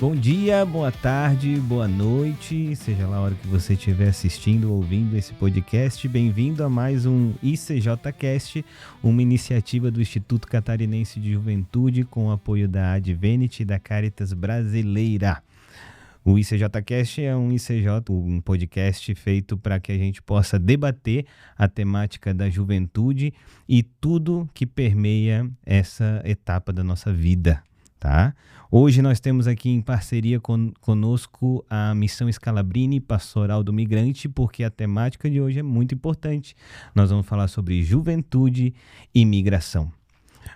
Bom dia, boa tarde, boa noite, seja lá a hora que você estiver assistindo ou ouvindo esse podcast, bem-vindo a mais um ICJcast, uma iniciativa do Instituto Catarinense de Juventude com o apoio da Advent e da Caritas Brasileira. O ICJcast é um podcast feito para que a gente possa debater a temática da juventude e tudo que permeia essa etapa da nossa vida, tá? Hoje nós temos aqui em parceria conosco a Missão Scalabrini Pastoral do Migrante, porque a temática de hoje é muito importante. Nós vamos falar sobre juventude e migração.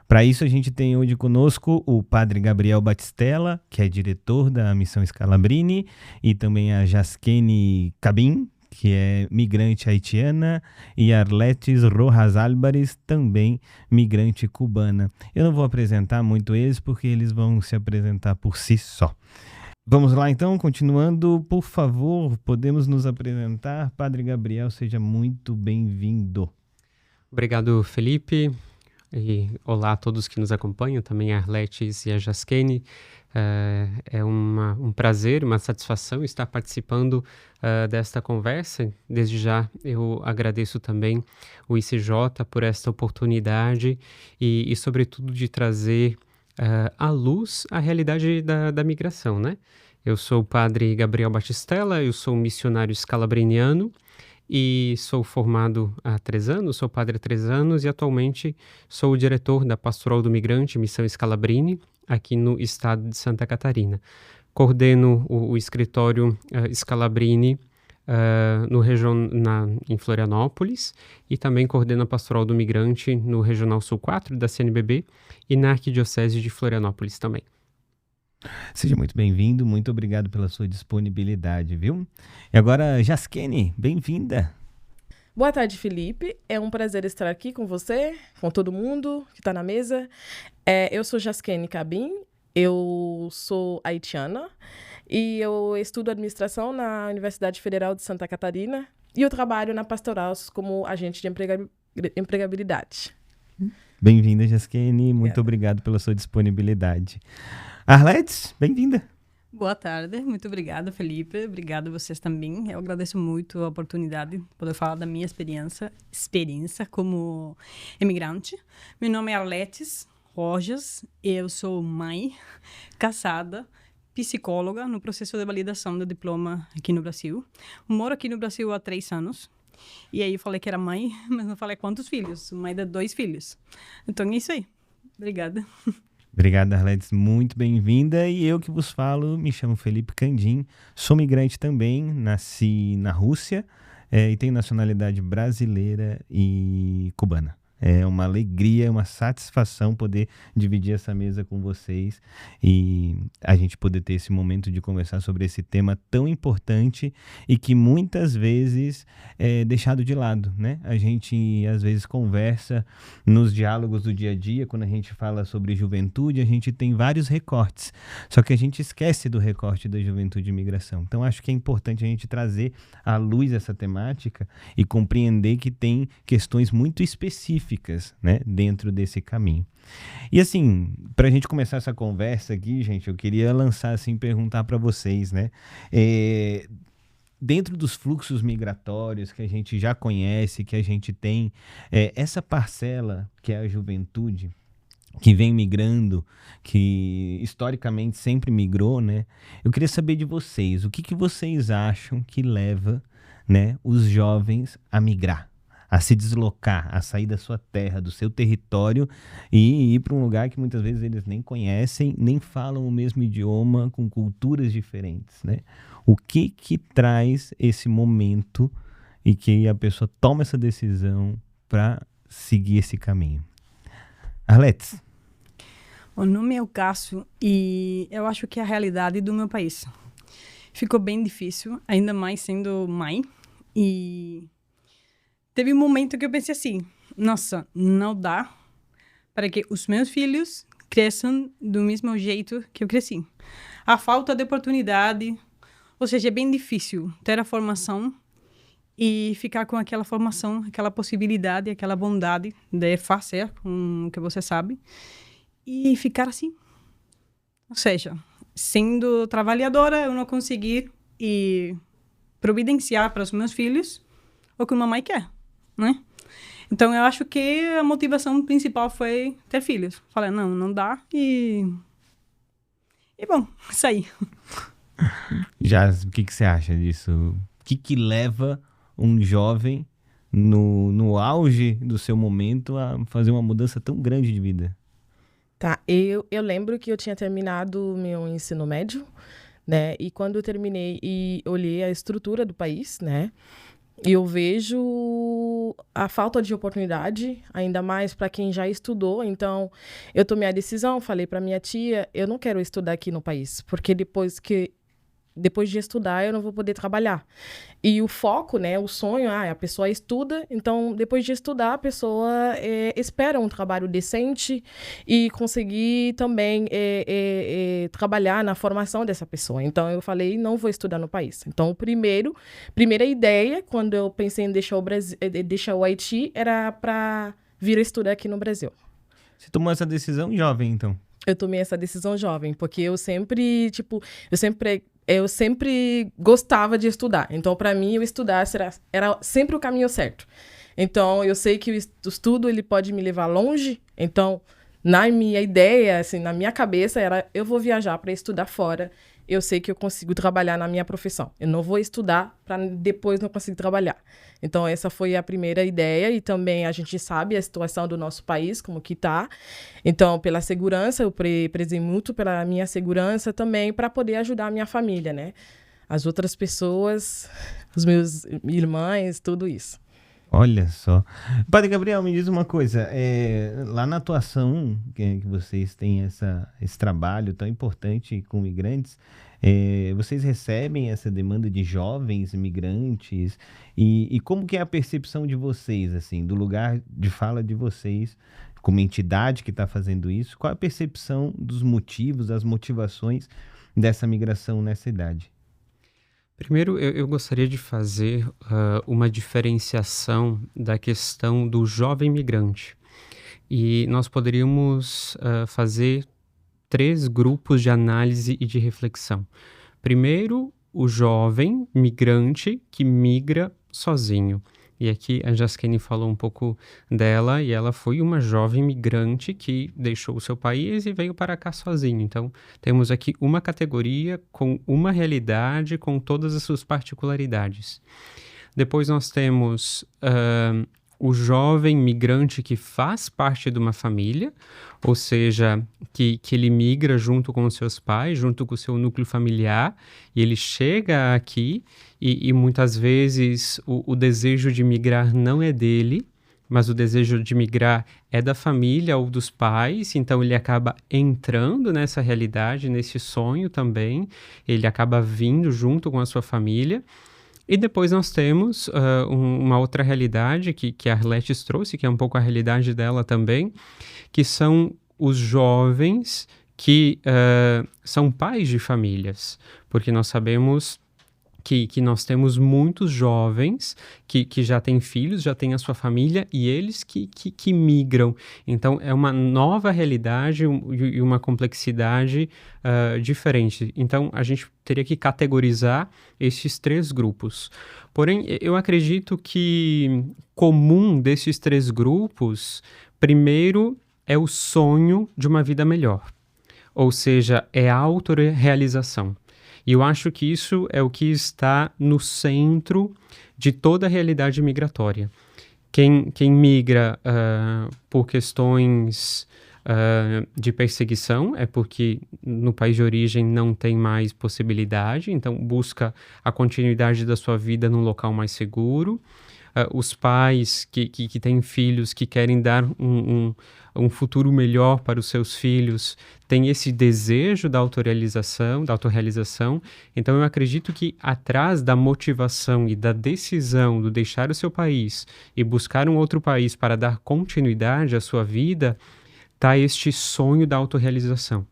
Para isso, a gente tem hoje conosco o Padre Gabriel Batistella, que é diretor da Missão Scalabrini, e também a Jaskene Cabim, que é migrante haitiana, e Arletes Rojas Álvares, também migrante cubana. Eu não vou apresentar muito eles, porque eles vão se apresentar por si só. Vamos lá então, continuando, por favor, podemos nos apresentar. Padre Gabriel, seja muito bem-vindo. Obrigado, Felipe. E olá a todos que nos acompanham, também a Arletes e a Jaskene. É um prazer, uma satisfação estar participando desta conversa. Desde já eu agradeço também o ICJ por esta oportunidade e sobretudo, de trazer à luz a realidade da migração, né? Eu sou o Padre Gabriel Batistella, eu sou um missionário scalabriniano, e sou formado há 3 anos, sou padre há 3 anos e atualmente sou o diretor da Pastoral do Migrante, Missão Scalabrini, aqui no estado de Santa Catarina. Coordeno o escritório Scalabrini em Florianópolis e também coordeno a Pastoral do Migrante no Regional Sul 4 da CNBB e na Arquidiocese de Florianópolis também. Seja muito bem-vindo, muito obrigado pela sua disponibilidade, viu? E agora, Jaskene, bem-vinda. Boa tarde, Felipe. É um prazer estar aqui com você, com todo mundo que está na mesa. Eu sou Jaskene Cabim, eu sou haitiana e eu estudo administração na Universidade Federal de Santa Catarina e eu trabalho na Pastoral como agente de empregabilidade. Bem-vinda, Jaskene, muito obrigado pela sua disponibilidade. Arletes, bem-vinda. Boa tarde, muito obrigada, Felipe. Obrigado a vocês também. Eu agradeço muito a oportunidade de poder falar da minha experiência como imigrante. Meu nome é Arletes Rojas, eu sou mãe, casada, psicóloga no processo de validação do diploma aqui no Brasil. Moro aqui no Brasil há 3 anos. E aí eu falei que era mãe, mas não falei quantos filhos. Mãe de 2 filhos. Então é isso aí. Obrigada. Obrigado, Arletes, muito bem-vinda. E eu que vos falo, me chamo Felipe Candim, sou migrante também, nasci na Rússia e tenho nacionalidade brasileira e cubana. É uma alegria, uma satisfação poder dividir essa mesa com vocês e a gente poder ter esse momento de conversar sobre esse tema tão importante e que muitas vezes é deixado de lado, né? A gente às vezes conversa nos diálogos do dia a dia, quando a gente fala sobre juventude, a gente tem vários recortes, só que a gente esquece do recorte da juventude e migração. Então acho que é importante a gente trazer à luz essa temática e compreender que tem questões muito específicas, né, dentro desse caminho. E assim, para a gente começar essa conversa aqui, gente, eu queria lançar assim, perguntar para vocês, né, dentro dos fluxos migratórios que a gente já conhece, que a gente tem, essa parcela que é a juventude, que vem migrando, que historicamente sempre migrou, né, eu queria saber de vocês, o que vocês acham que leva, né, os jovens a migrar, a se deslocar, a sair da sua terra, do seu território e ir para um lugar que muitas vezes eles nem conhecem, nem falam o mesmo idioma, com culturas diferentes, né? O que traz esse momento e que a pessoa toma essa decisão para seguir esse caminho? Arletes? No meu caso, e eu acho que é a realidade do meu país. Ficou bem difícil, ainda mais sendo mãe, e teve um momento que eu pensei assim, nossa, não dá para que os meus filhos cresçam do mesmo jeito que eu cresci. A falta de oportunidade, ou seja, é bem difícil ter a formação e ficar com aquela formação, aquela possibilidade, aquela bondade de fazer com o que você sabe e ficar assim. Ou seja, sendo trabalhadora, eu não conseguir e providenciar para os meus filhos o que uma mãe quer, né? Então, eu acho que a motivação principal foi ter filhos. Falei, não dá e bom, isso aí. Já, o que você acha disso? O que leva um jovem no auge do seu momento a fazer uma mudança tão grande de vida? Tá, eu lembro que eu tinha terminado meu ensino médio, né? E quando eu terminei e olhei a estrutura do país, né? Eu vejo a falta de oportunidade, ainda mais para quem já estudou. Então, eu tomei a decisão, falei para minha tia, eu não quero estudar aqui no país, porque depois de estudar, eu não vou poder trabalhar. E o foco, né, o sonho, a pessoa estuda, então, depois de estudar, a pessoa espera um trabalho decente e conseguir também trabalhar na formação dessa pessoa. Então, eu falei, não vou estudar no país. Então, primeira ideia, quando eu pensei em deixar o Haiti, era para vir estudar aqui no Brasil. Você tomou essa decisão jovem, então? Eu tomei essa decisão jovem, porque eu sempre gostava de estudar. Então, para mim, o estudar era sempre o caminho certo. Então, eu sei que o estudo ele pode me levar longe. Então, na minha ideia, assim, na minha cabeça, era eu vou viajar para estudar fora. Eu sei que eu consigo trabalhar na minha profissão. Eu não vou estudar para depois não conseguir trabalhar. Então, essa foi a primeira ideia. E também a gente sabe a situação do nosso país, como que está. Então, pela segurança, eu prezei muito pela minha segurança também, para poder ajudar a minha família, né? As outras pessoas, os meus irmãos, tudo isso. Olha só. Padre Gabriel, me diz uma coisa. Lá na atuação que vocês têm esse trabalho tão importante com migrantes, vocês recebem essa demanda de jovens migrantes? E como que é a percepção de vocês, assim, do lugar de fala de vocês, como entidade que está fazendo isso? Qual é a percepção dos motivos, das motivações dessa migração nessa idade? Primeiro, eu gostaria de fazer uma diferenciação da questão do jovem migrante. E nós poderíamos fazer 3 grupos de análise e de reflexão. Primeiro, o jovem migrante que migra sozinho. E aqui a Jaskene falou um pouco dela, e ela foi uma jovem migrante que deixou o seu país e veio para cá sozinho. Então, temos aqui uma categoria com uma realidade, com todas as suas particularidades. Depois nós temos o jovem migrante que faz parte de uma família, ou seja, que ele migra junto com os seus pais, junto com o seu núcleo familiar, e ele chega aqui e muitas vezes o desejo de migrar não é dele, mas o desejo de migrar é da família ou dos pais, então ele acaba entrando nessa realidade, nesse sonho também, ele acaba vindo junto com a sua família. E depois nós temos uma outra realidade que a Arletes trouxe, que é um pouco a realidade dela também, que são os jovens que são pais de famílias, porque nós sabemos que nós temos muitos jovens que já têm filhos, já têm a sua família, e eles que migram. Então, é uma nova realidade e uma complexidade diferente. Então, a gente teria que categorizar esses 3 grupos. Porém, eu acredito que comum desses 3 grupos, primeiro, é o sonho de uma vida melhor. Ou seja, é a autorrealização. E eu acho que isso é o que está no centro de toda a realidade migratória. Quem migra por questões de perseguição é porque no país de origem não tem mais possibilidade, então busca a continuidade da sua vida num local mais seguro. Os pais que têm filhos que querem dar um futuro melhor para os seus filhos têm esse desejo da autorrealização. Então, eu acredito que atrás da motivação e da decisão de deixar o seu país e buscar um outro país para dar continuidade à sua vida, está este sonho da autorrealização.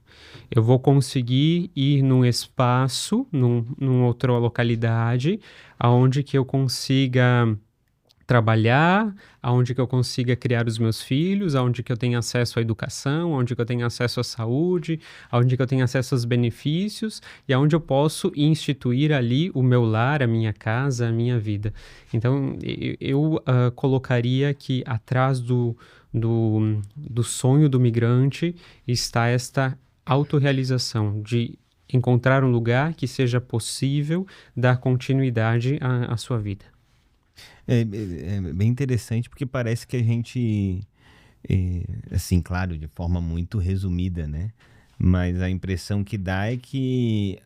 Eu vou conseguir ir num espaço, numa outra localidade, onde que eu consiga trabalhar, aonde que eu consiga criar os meus filhos, aonde que eu tenha acesso à educação, aonde que eu tenha acesso à saúde, aonde que eu tenha acesso aos benefícios e aonde eu posso instituir ali o meu lar, a minha casa, a minha vida. Então, eu colocaria que atrás do sonho do migrante está esta autorrealização de encontrar um lugar que seja possível dar continuidade à sua vida. É bem interessante porque parece que a gente, assim, claro, de forma muito resumida, né? Mas a impressão que dá é que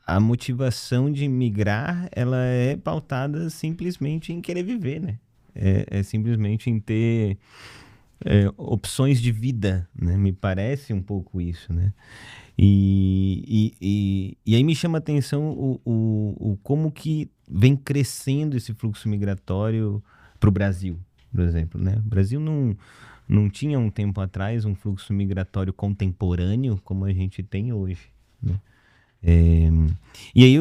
a motivação de migrar, ela é pautada simplesmente em querer viver, né? É simplesmente em ter opções de vida, né? Me parece um pouco isso, né? E aí me chama a atenção o como que vem crescendo esse fluxo migratório para o Brasil, por exemplo, né? O Brasil não tinha um tempo atrás um fluxo migratório contemporâneo como a gente tem hoje, né? E aí,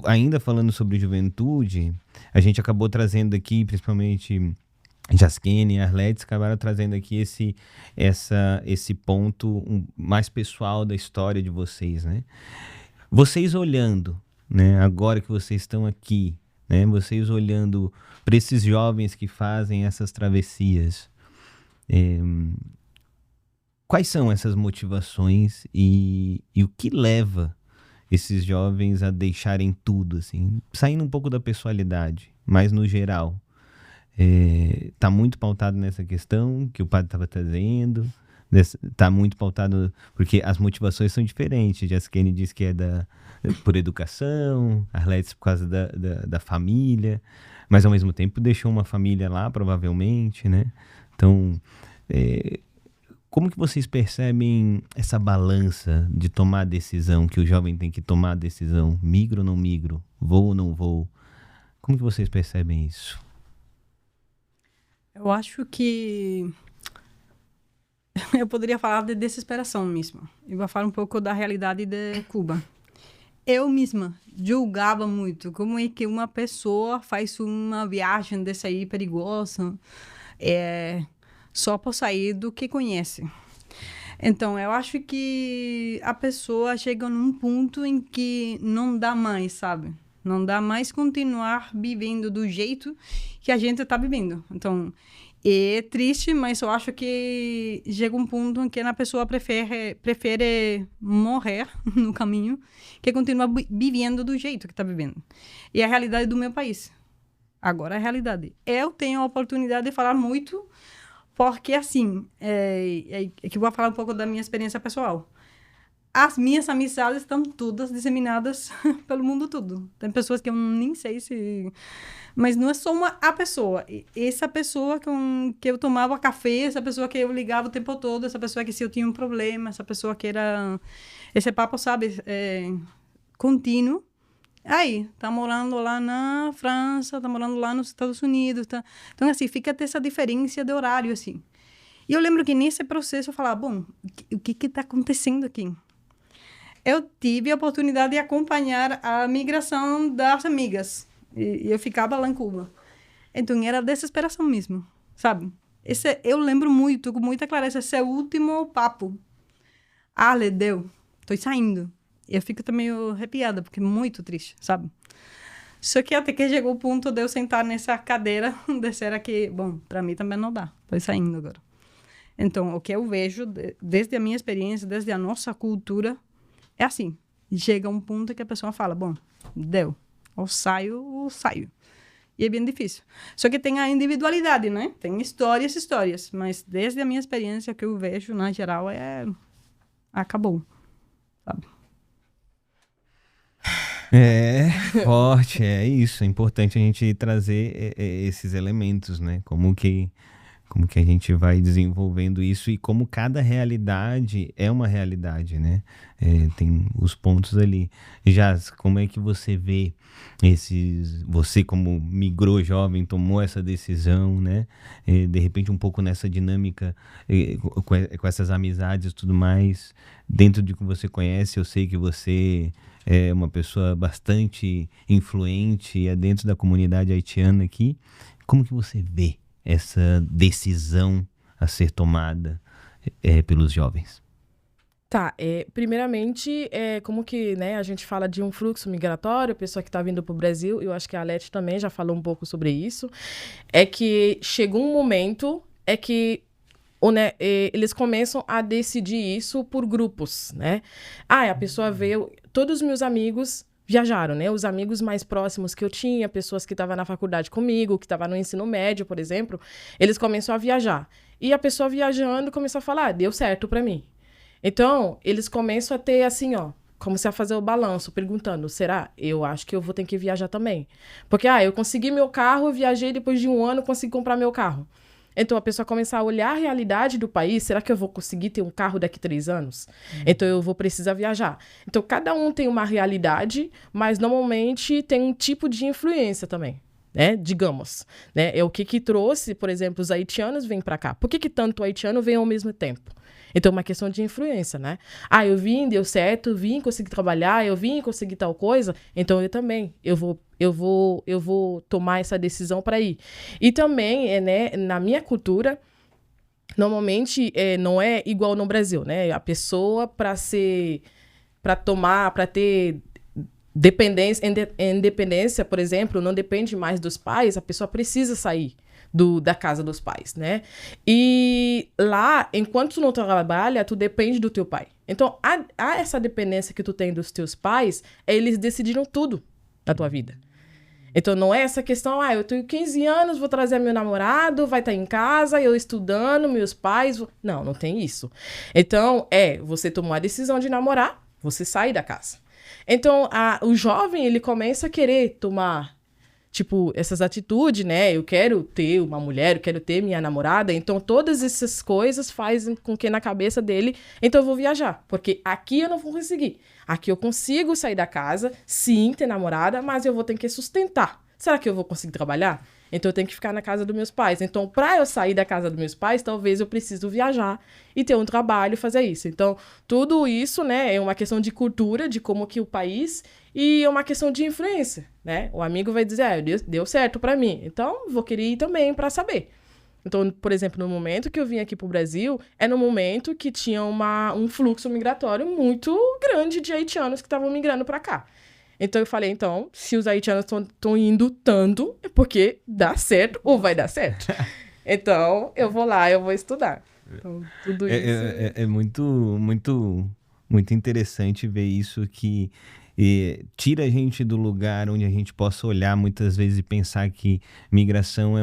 ainda falando sobre juventude, a gente acabou trazendo aqui, principalmente Jaskene e Arletes acabaram trazendo aqui esse ponto mais pessoal da história de vocês, né? Vocês olhando, né, agora que vocês estão aqui, né, vocês olhando para esses jovens que fazem essas travessias, quais são essas motivações e o que leva esses jovens a deixarem tudo, assim, saindo um pouco da pessoalidade, mas no geral? Está muito pautado nessa questão que o padre estava trazendo, está muito pautado porque as motivações são diferentes. Jaskene diz que é por educação, Arletes por causa da família, mas ao mesmo tempo deixou uma família lá, provavelmente, né? Então, como que vocês percebem essa balança de tomar a decisão, que o jovem tem que tomar a decisão, migro ou não migro, vou ou não vou? Como que vocês percebem isso? Eu acho que eu poderia falar de desesperação mesmo. Eu vou falar um pouco da realidade de Cuba. Eu mesma julgava muito como é que uma pessoa faz uma viagem dessa aí perigosa só por sair do que conhece. Então, eu acho que a pessoa chega num ponto em que não dá mais, sabe? Não dá mais continuar vivendo do jeito que a gente está vivendo. Então, é triste, mas eu acho que chega um ponto em que a pessoa prefere morrer no caminho que continuar vivendo do jeito que está vivendo. E é a realidade do meu país. Agora, a realidade. Eu tenho a oportunidade de falar muito, porque, assim, que eu vou falar um pouco da minha experiência pessoal. As minhas amizades estão todas disseminadas pelo mundo todo. Tem pessoas que eu nem sei se... Mas não é só a pessoa. Essa pessoa que eu tomava café, essa pessoa que eu ligava o tempo todo, essa pessoa que se eu tinha um problema, essa pessoa que era... Esse papo, sabe, contínuo. Aí, tá morando lá na França, tá morando lá nos Estados Unidos. Tá... Então, assim, fica até essa diferença de horário, assim. E eu lembro que nesse processo eu falava, bom, o que tá acontecendo aqui? Eu tive a oportunidade de acompanhar a migração das amigas. E eu ficava lá em Cuba. Então, era desesperação mesmo, sabe? Eu lembro muito, com muita clareza, esse último papo. Deu. Tô saindo. Eu fico também arrepiada, porque é muito triste, sabe? Só que até que chegou o ponto de eu sentar nessa cadeira, de que, bom, para mim também não dá. Tô saindo agora. Então, o que eu vejo, desde a minha experiência, desde a nossa cultura, é assim. Chega um ponto que a pessoa fala, bom, deu. Ou saio. E é bem difícil. Só que tem a individualidade, né? Tem histórias. Mas desde a minha experiência, que eu vejo, na geral, acabou. Sabe? Forte, é isso. É importante a gente trazer esses elementos, né? Como Como que a gente vai desenvolvendo isso e como cada realidade é uma realidade, né? Tem os pontos ali. Já, como é que você vê você como migrou jovem, tomou essa decisão, né? De repente um pouco nessa dinâmica, com essas amizades e tudo mais, dentro de que você conhece, eu sei que você é uma pessoa bastante influente, é dentro da comunidade haitiana aqui. Como que você vê essa decisão a ser tomada pelos jovens? Tá, primeiramente, como que, né, a gente fala de um fluxo migratório, a pessoa que está vindo para o Brasil, eu acho que a Alete também já falou um pouco sobre isso, é que chegou um momento, que eles começam a decidir isso por grupos, né? A pessoa veio, todos os meus amigos viajaram, né? Os amigos mais próximos que eu tinha, pessoas que estavam na faculdade comigo, que estavam no ensino médio, por exemplo, eles começaram a viajar. E a pessoa viajando começou a falar, deu certo para mim. Então, eles começam a ter assim, começam a fazer o balanço, perguntando, será? Eu acho que eu vou ter que viajar também. Porque, eu consegui meu carro, eu viajei, depois de 1 ano, consegui comprar meu carro. Então, a pessoa começa a olhar a realidade do país, será que eu vou conseguir ter um carro daqui 3 anos? Então, eu vou precisar viajar. Então, cada um tem uma realidade, mas normalmente tem um tipo de influência também. Né, digamos, né, é o que trouxe, por exemplo, os haitianos vêm para cá. Por que tanto haitiano vem ao mesmo tempo? Então, é uma questão de influência, né? Eu vim, deu certo, vim, consegui trabalhar, eu vim, consegui tal coisa, então eu também, eu vou tomar essa decisão para ir. E também, né, na minha cultura, normalmente não é igual no Brasil, né? A pessoa para ter independência, por exemplo, não depende mais dos pais, a pessoa precisa sair da casa dos pais, né? E lá, enquanto tu não trabalha, tu depende do teu pai. Então, há essa dependência que tu tem dos teus pais, eles decidiram tudo na tua vida. Então, não é essa questão, eu tenho 15 anos, vou trazer meu namorado, vai estar em casa, eu estudando, meus pais... Não tem isso. Então, você tomou a decisão de namorar, você sai da casa. Então, o jovem, ele começa a querer tomar, essas atitudes, né? Eu quero ter uma mulher, eu quero ter minha namorada. Então, todas essas coisas fazem com que na cabeça dele, então eu vou viajar. Porque aqui eu não vou conseguir. Aqui eu consigo sair da casa, sim, ter namorada, mas eu vou ter que sustentar. Será que eu vou conseguir trabalhar? Então, eu tenho que ficar na casa dos meus pais. Então, para eu sair da casa dos meus pais, talvez eu preciso viajar e ter um trabalho e fazer isso. Então, tudo isso, né, é uma questão de cultura, de como que o país, e é uma questão de influência, né? O amigo vai dizer, deu certo para mim. Então, vou querer ir também para saber. Então, por exemplo, no momento que eu vim aqui para o Brasil, no momento que tinha um fluxo migratório muito grande de haitianos que estavam migrando para cá. Então, eu falei, se os haitianos estão indo tanto, é porque dá certo ou vai dar certo. Então, eu vou lá, eu vou estudar. Então, tudo isso... É muito, muito, muito interessante ver isso que tira a gente do lugar onde a gente possa olhar muitas vezes e pensar que migração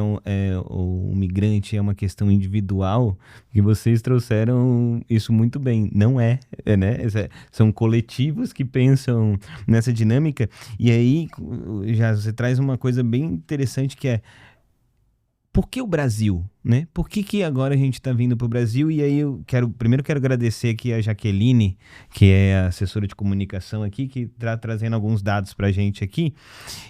o migrante é uma questão individual, que vocês trouxeram isso muito bem. Não né? São coletivos que pensam nessa dinâmica, e aí já você traz uma coisa bem interessante que é: por que o Brasil, né? Por que agora a gente está vindo para o Brasil? E aí eu primeiro quero agradecer aqui a Jaqueline, que é a assessora de comunicação aqui, que está trazendo alguns dados para a gente aqui.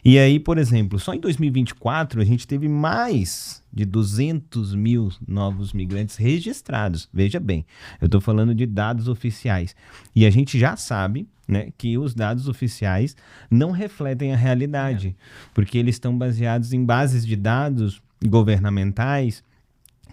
E aí, por exemplo, só em 2024 a gente teve mais de 200 mil novos migrantes registrados. Veja bem, eu estou falando de dados oficiais. E a gente já sabe, né, que os dados oficiais não refletem a realidade, porque eles estão baseados em bases de dados governamentais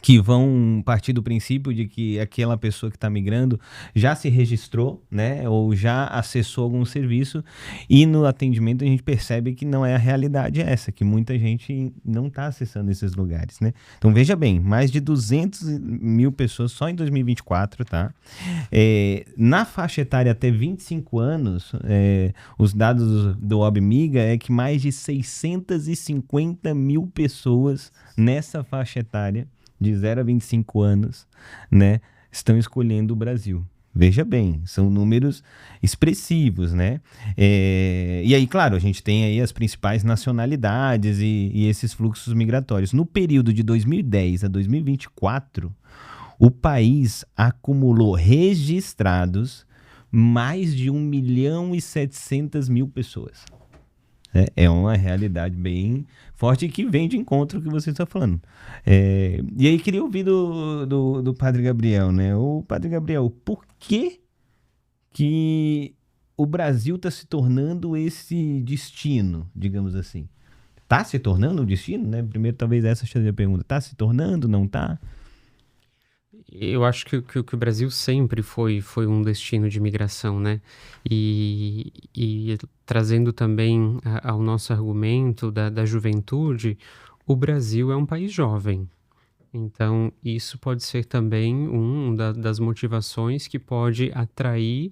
que vão partir do princípio de que aquela pessoa que está migrando já se registrou, né, ou já acessou algum serviço, e no atendimento a gente percebe que não é a realidade essa, que muita gente não está acessando esses lugares, né? Então, veja bem, mais de 200 mil pessoas só em 2024, tá? Na faixa etária até 25 anos, os dados do OBMIGA é que mais de 650 mil pessoas nessa faixa etária de 0 a 25 anos, né, estão escolhendo o Brasil. Veja bem, são números expressivos, né? E aí, claro, a gente tem aí as principais nacionalidades e esses fluxos migratórios. No período de 2010 a 2024, o país acumulou registrados mais de 1.700.000 pessoas. É uma realidade bem forte que vem de encontro ao que você está falando. E aí queria ouvir do Padre Gabriel, né? O Padre Gabriel, por que o Brasil está se tornando esse destino, digamos assim? Está se tornando um destino, né? Primeiro, talvez essa seja a pergunta. Está se tornando, não está? Eu acho que o Brasil sempre foi um destino de migração, né? E trazendo também ao nosso argumento da juventude, o Brasil é um país jovem. Então, isso pode ser também das motivações que pode atrair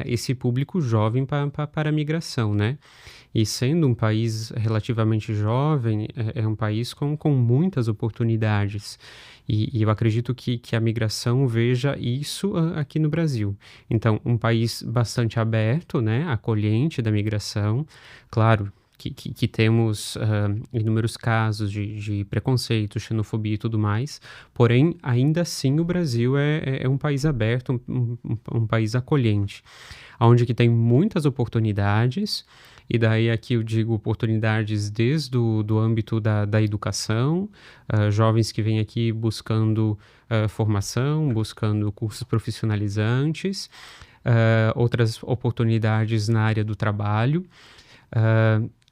esse público jovem para a migração, né? E sendo um país relativamente jovem, é um país com muitas oportunidades. E eu acredito que a migração veja isso aqui no Brasil. Então, um país bastante aberto, né, acolhente da migração. Claro que temos inúmeros casos de preconceito, xenofobia e tudo mais, porém, ainda assim, o Brasil é um país aberto, um país acolhente, onde que tem muitas oportunidades. E daí aqui eu digo oportunidades desde do âmbito da educação, jovens que vêm aqui buscando formação, buscando cursos profissionalizantes, outras oportunidades na área do trabalho.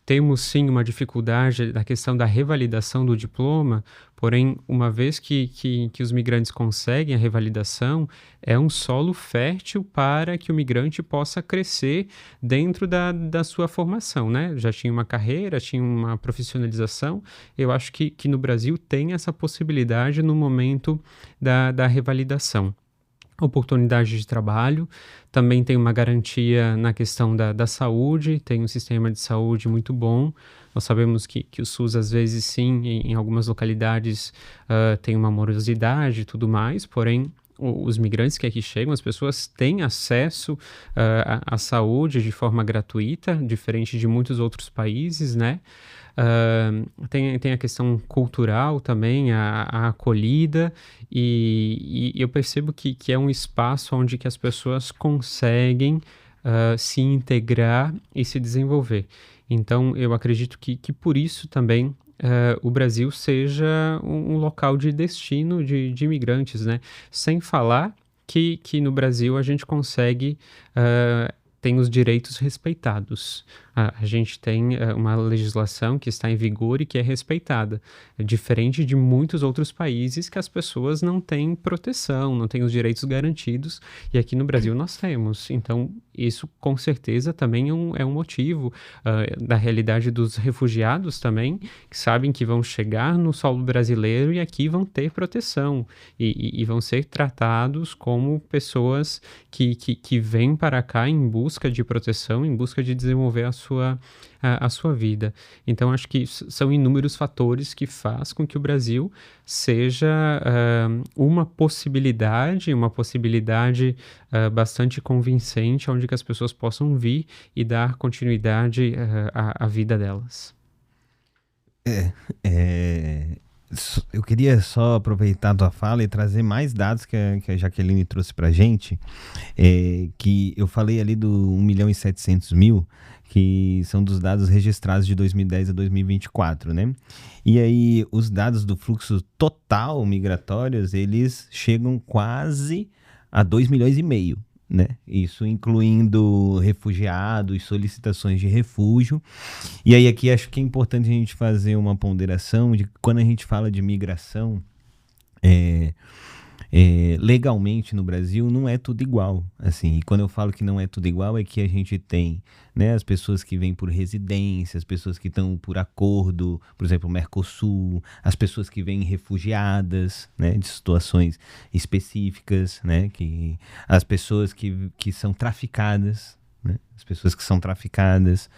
Temos sim uma dificuldade na questão da revalidação do diploma, porém, uma vez que os migrantes conseguem a revalidação, é um solo fértil para que o migrante possa crescer dentro da sua formação, né? Já tinha uma carreira, tinha uma profissionalização. Eu acho que no Brasil tem essa possibilidade no momento da revalidação. Oportunidade de trabalho, também tem uma garantia na questão da saúde, tem um sistema de saúde muito bom. Nós sabemos que o SUS, às vezes, sim, em algumas localidades tem uma morosidade e tudo mais, porém, os migrantes que aqui chegam, as pessoas têm acesso à saúde de forma gratuita, diferente de muitos outros países, né? Tem a questão cultural também, a acolhida, e eu percebo que é um espaço onde que as pessoas conseguem se integrar e se desenvolver. Então, eu acredito que por isso também o Brasil seja um local de destino de imigrantes, né? Sem falar que no Brasil a gente consegue tem os direitos respeitados. A gente tem uma legislação que está em vigor e que é respeitada. É diferente de muitos outros países que as pessoas não têm proteção, não têm os direitos garantidos, e aqui no Brasil nós temos. Então, isso com certeza também é um motivo da realidade dos refugiados também, que sabem que vão chegar no solo brasileiro e aqui vão ter proteção e vão ser tratados como pessoas que vêm para cá em busca de proteção, em busca de desenvolver a sua vida. Então, acho que são inúmeros fatores que faz com que o Brasil seja uma possibilidade bastante convincente, onde que as pessoas possam vir e dar continuidade à vida delas. Eu queria só aproveitar a tua fala e trazer mais dados que a Jaqueline trouxe pra gente, que eu falei ali do 1.700.000, que são dos dados registrados de 2010 a 2024, né? E aí os dados do fluxo total migratórios, eles chegam quase a 2,5 milhões, né? Isso incluindo refugiados, solicitações de refúgio. E aí aqui acho que é importante a gente fazer uma ponderação de que quando a gente fala de migração, legalmente no Brasil não é tudo igual, assim. E quando eu falo que não é tudo igual é que a gente tem, né, as pessoas que vêm por residência, as pessoas que estão por acordo, por exemplo, Mercosul, as pessoas que vêm refugiadas, né, de situações específicas, né, as pessoas que são traficadas, né, as pessoas que são traficadas,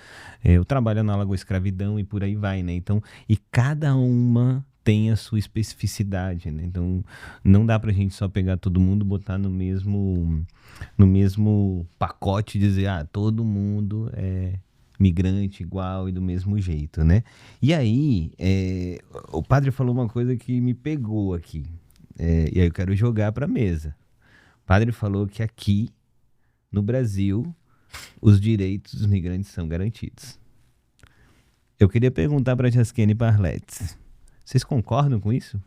o trabalho análogo à escravidão e por aí vai, né? Então, e cada uma tem a sua especificidade, né? Então, não dá pra gente só pegar todo mundo, botar no mesmo pacote e dizer, todo mundo é migrante igual e do mesmo jeito, né? E aí, o padre falou uma coisa que me pegou aqui, e aí eu quero jogar pra mesa. O padre falou que aqui, no Brasil, os direitos dos migrantes são garantidos. Eu queria perguntar para a Jaskene e para a Arlete, vocês concordam com isso?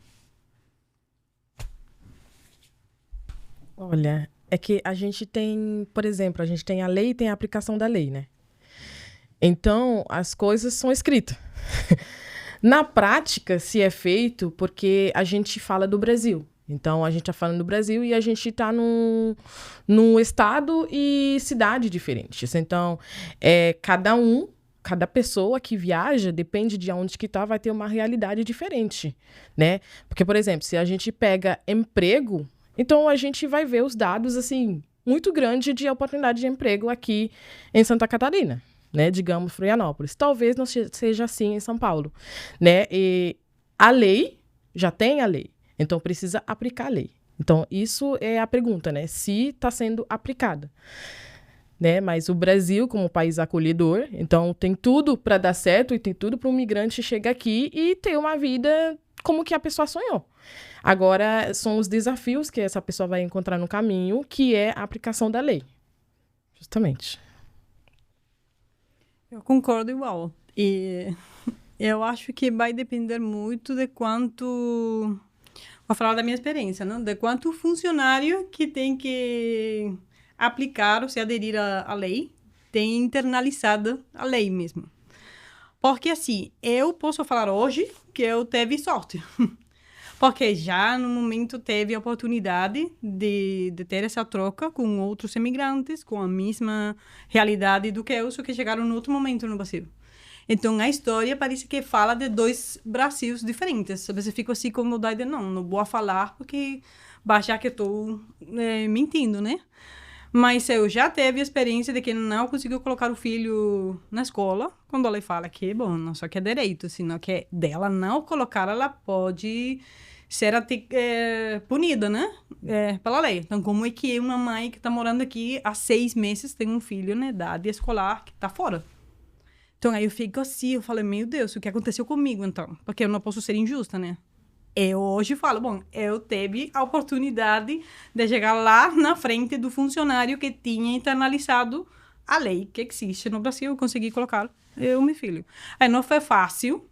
Olha, é que a gente tem, por exemplo, a gente tem a lei e tem a aplicação da lei, né? Então, as coisas são escritas. Na prática, se é feito porque a gente fala do Brasil. Então, a gente está falando do Brasil e a gente está num estado e cidade diferentes. Então, cada pessoa que viaja, depende de onde que tá, vai ter uma realidade diferente, né? Porque, por exemplo, se a gente pega emprego, então a gente vai ver os dados, assim, muito grandes de oportunidade de emprego aqui em Santa Catarina, né? Digamos, Florianópolis. Talvez não seja assim em São Paulo, né? E a lei, já tem a lei. Então, precisa aplicar a lei. Então, isso é a pergunta, né? Se está sendo aplicada. Né? Mas o Brasil, como país acolhedor, então tem tudo para dar certo e tem tudo para um migrante chegar aqui e ter uma vida como que a pessoa sonhou. Agora, são os desafios que essa pessoa vai encontrar no caminho, que é a aplicação da lei. Justamente. Eu concordo igual. E eu acho que vai depender muito de quanto... Vou falar da minha experiência, né? De quanto funcionário que tem que aplicar ou se aderir à lei tem internalizada a lei mesmo. Porque, assim, eu posso falar hoje que eu teve sorte. Porque já no momento teve a oportunidade de ter essa troca com outros imigrantes, com a mesma realidade do que eu, só que chegaram no outro momento no Brasil. Então, a história parece que fala de dois Brasils diferentes. Você fica assim como daí não vou falar porque vai achar que estou mentindo, né? Mas eu já teve a experiência de que não conseguiu colocar o filho na escola, quando ela fala que, bom, não só que é direito, senão que dela não colocar, ela pode ser punida, né? Pela lei. Então, como é que uma mãe que está morando aqui há 6 meses tem um filho na idade escolar que está fora? Então, aí eu fico assim, eu falo, meu Deus, o que aconteceu comigo, então? Porque eu não posso ser injusta, né? Eu hoje falo, bom, eu teve a oportunidade de chegar lá na frente do funcionário que tinha internalizado a lei que existe no Brasil, eu consegui colocar eu e meu filho. Aí não foi fácil,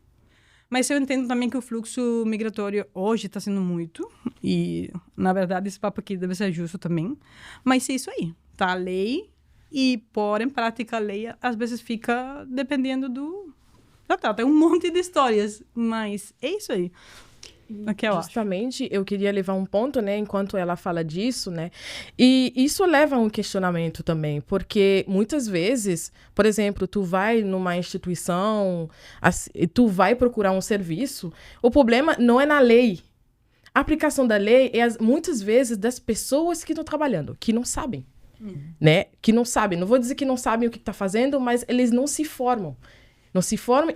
mas eu entendo também que o fluxo migratório hoje está sendo muito, e, na verdade, esse papo aqui deve ser justo também, mas é isso aí, tá a lei, e pôr em prática a lei, às vezes fica dependendo do... tem um monte de histórias, mas é isso aí. Justamente, eu queria levar um ponto, né, enquanto ela fala disso, né, e isso leva a um questionamento também, porque muitas vezes, por exemplo, tu vai numa instituição, tu vai procurar um serviço, o problema não é na lei. A aplicação da lei é, muitas vezes, das pessoas que estão trabalhando, que não sabem, né, que não sabem, não vou dizer que não sabem o que está fazendo, mas eles não se formam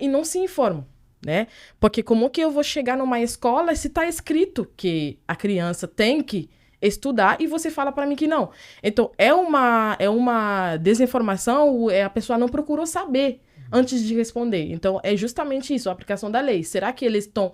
e não se informam. Né? Porque como que eu vou chegar numa escola se está escrito que a criança tem que estudar e você fala para mim que não? Então, é uma desinformação, a pessoa não procurou saber antes de responder. Então, é justamente isso, a aplicação da lei. Será que eles estão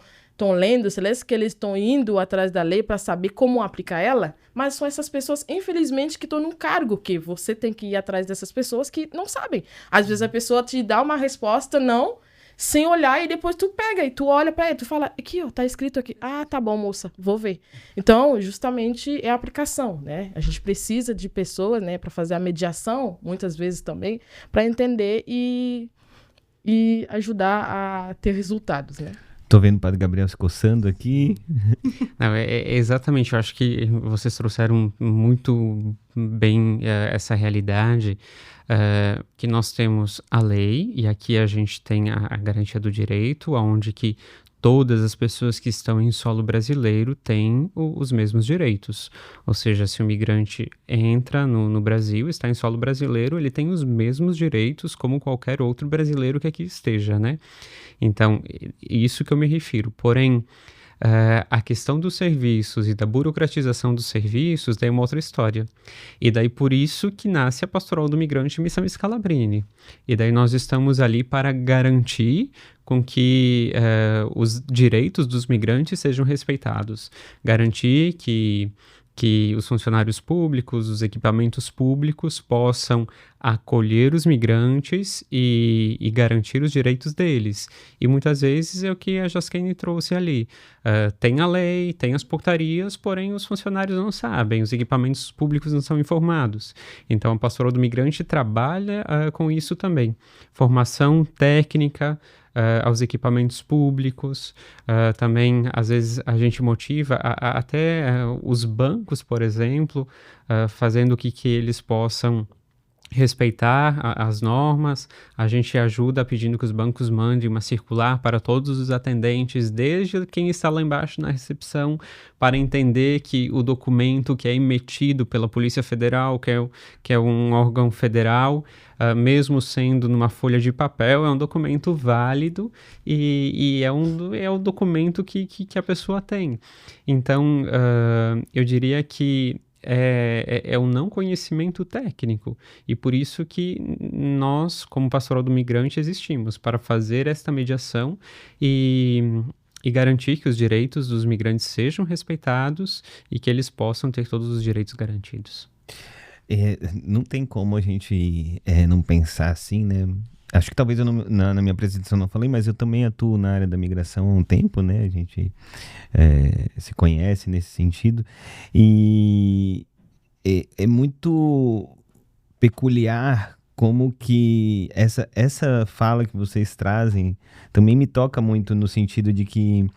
lendo? Será que eles estão indo atrás da lei para saber como aplicar ela? Mas são essas pessoas, infelizmente, que estão num cargo que você tem que ir atrás dessas pessoas que não sabem. Às vezes a pessoa te dá uma resposta, não, sem olhar, e depois tu pega e tu olha pra ele, tu fala, aqui, ó, tá escrito aqui. Ah, tá bom, moça, vou ver. Então, justamente, é a aplicação, né? A gente precisa de pessoas, né, pra fazer a mediação, muitas vezes também, pra entender e ajudar a ter resultados, né? Tô vendo o Padre Gabriel se coçando aqui. Não, exatamente, eu acho que vocês trouxeram muito bem essa realidade, que nós temos a lei, e aqui a gente tem a garantia do direito, onde que todas as pessoas que estão em solo brasileiro têm os mesmos direitos. Ou seja, se o migrante entra no Brasil, está em solo brasileiro, ele tem os mesmos direitos como qualquer outro brasileiro que aqui esteja, né? Então, isso que eu me refiro. Porém, a questão dos serviços e da burocratização dos serviços daí é uma outra história. E daí por isso que nasce a Pastoral do Migrante Missão Scalabrini. E daí nós estamos ali para garantir com que os direitos dos migrantes sejam respeitados. Garantir que os funcionários públicos, os equipamentos públicos possam acolher os migrantes e garantir os direitos deles. E muitas vezes é o que a Jaskene trouxe ali. Tem a lei, tem as portarias, porém os funcionários não sabem, os equipamentos públicos não são informados. Então a Pastoral do Migrante trabalha com isso também. Formação técnica, aos equipamentos públicos, também às vezes a gente motiva até os bancos, por exemplo, fazendo que eles possam respeitar as normas. A gente ajuda pedindo que os bancos mandem uma circular para todos os atendentes, desde quem está lá embaixo na recepção, para entender que o documento que é emitido pela Polícia Federal, que é um órgão federal, mesmo sendo numa folha de papel, é um documento válido e é o documento que a pessoa tem. Então, eu diria que é um não conhecimento técnico, e por isso que nós, como Pastoral do Migrante, existimos, para fazer esta mediação e garantir que os direitos dos migrantes sejam respeitados e que eles possam ter todos os direitos garantidos. Não tem como a gente não pensar assim, né? Acho que talvez eu na minha apresentação não falei, mas eu também atuo na área da migração há um tempo, né? A gente se conhece nesse sentido. E é muito peculiar como que essa fala que vocês trazem também me toca muito no sentido de que,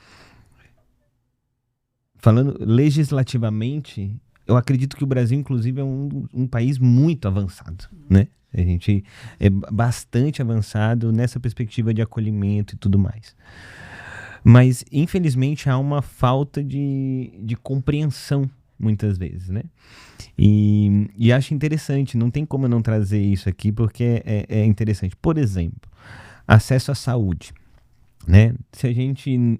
falando legislativamente, eu acredito que o Brasil, inclusive, é um país muito avançado, né? A gente é bastante avançado nessa perspectiva de acolhimento e tudo mais. Mas, infelizmente, há uma falta de compreensão, muitas vezes, né? E acho interessante, não tem como eu não trazer isso aqui, porque é interessante. Por exemplo, acesso à saúde, né? Se a gente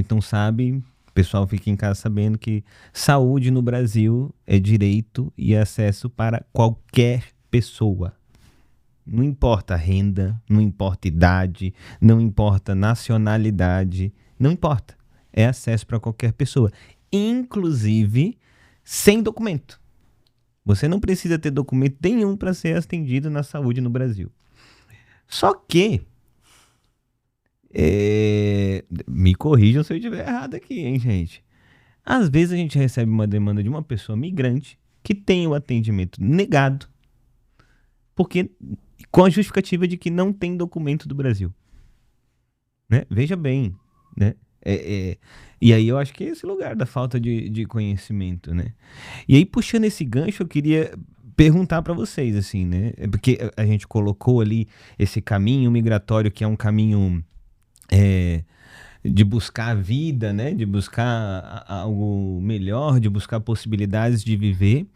não sabe, o pessoal fica em casa sabendo que saúde no Brasil é direito e acesso para qualquer pessoa. Não importa a renda, não importa a idade, não importa a nacionalidade, não importa. É acesso para qualquer pessoa, inclusive sem documento. Você não precisa ter documento nenhum para ser atendido na saúde no Brasil. Só que, me corrijam se eu estiver errado aqui, hein, gente? Às vezes a gente recebe uma demanda de uma pessoa migrante que tem o atendimento negado, porque com a justificativa de que não tem documento do Brasil, né? Veja bem, né? E aí eu acho que é esse lugar da falta de conhecimento, né? E aí, puxando esse gancho, eu queria perguntar para vocês, assim, né? Porque a gente colocou ali esse caminho migratório, que é um caminho de buscar a vida, né? De buscar algo melhor, de buscar possibilidades de viver.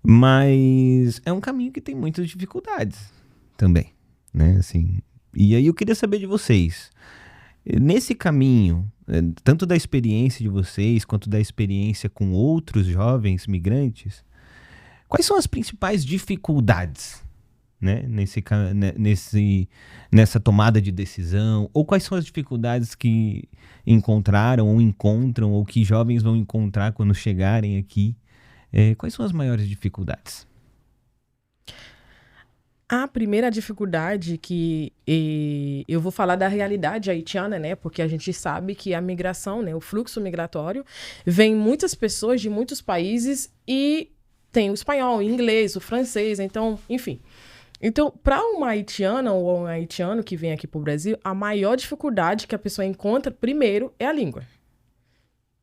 Mas é um caminho que tem muitas dificuldades também, né? Assim, e aí eu queria saber de vocês, nesse caminho, tanto da experiência de vocês, quanto da experiência com outros jovens migrantes, quais são as principais dificuldades, né? Nessa tomada de decisão, ou quais são as dificuldades que encontraram, ou encontram, ou que jovens vão encontrar quando chegarem aqui? Quais são as maiores dificuldades? A primeira dificuldade que eu vou falar da realidade haitiana, né? Porque a gente sabe que a migração, né? O fluxo migratório, vem muitas pessoas de muitos países e tem o espanhol, o inglês, o francês, então, enfim. Então, para uma haitiana ou um haitiano que vem aqui para o Brasil, a maior dificuldade que a pessoa encontra, primeiro, é a língua,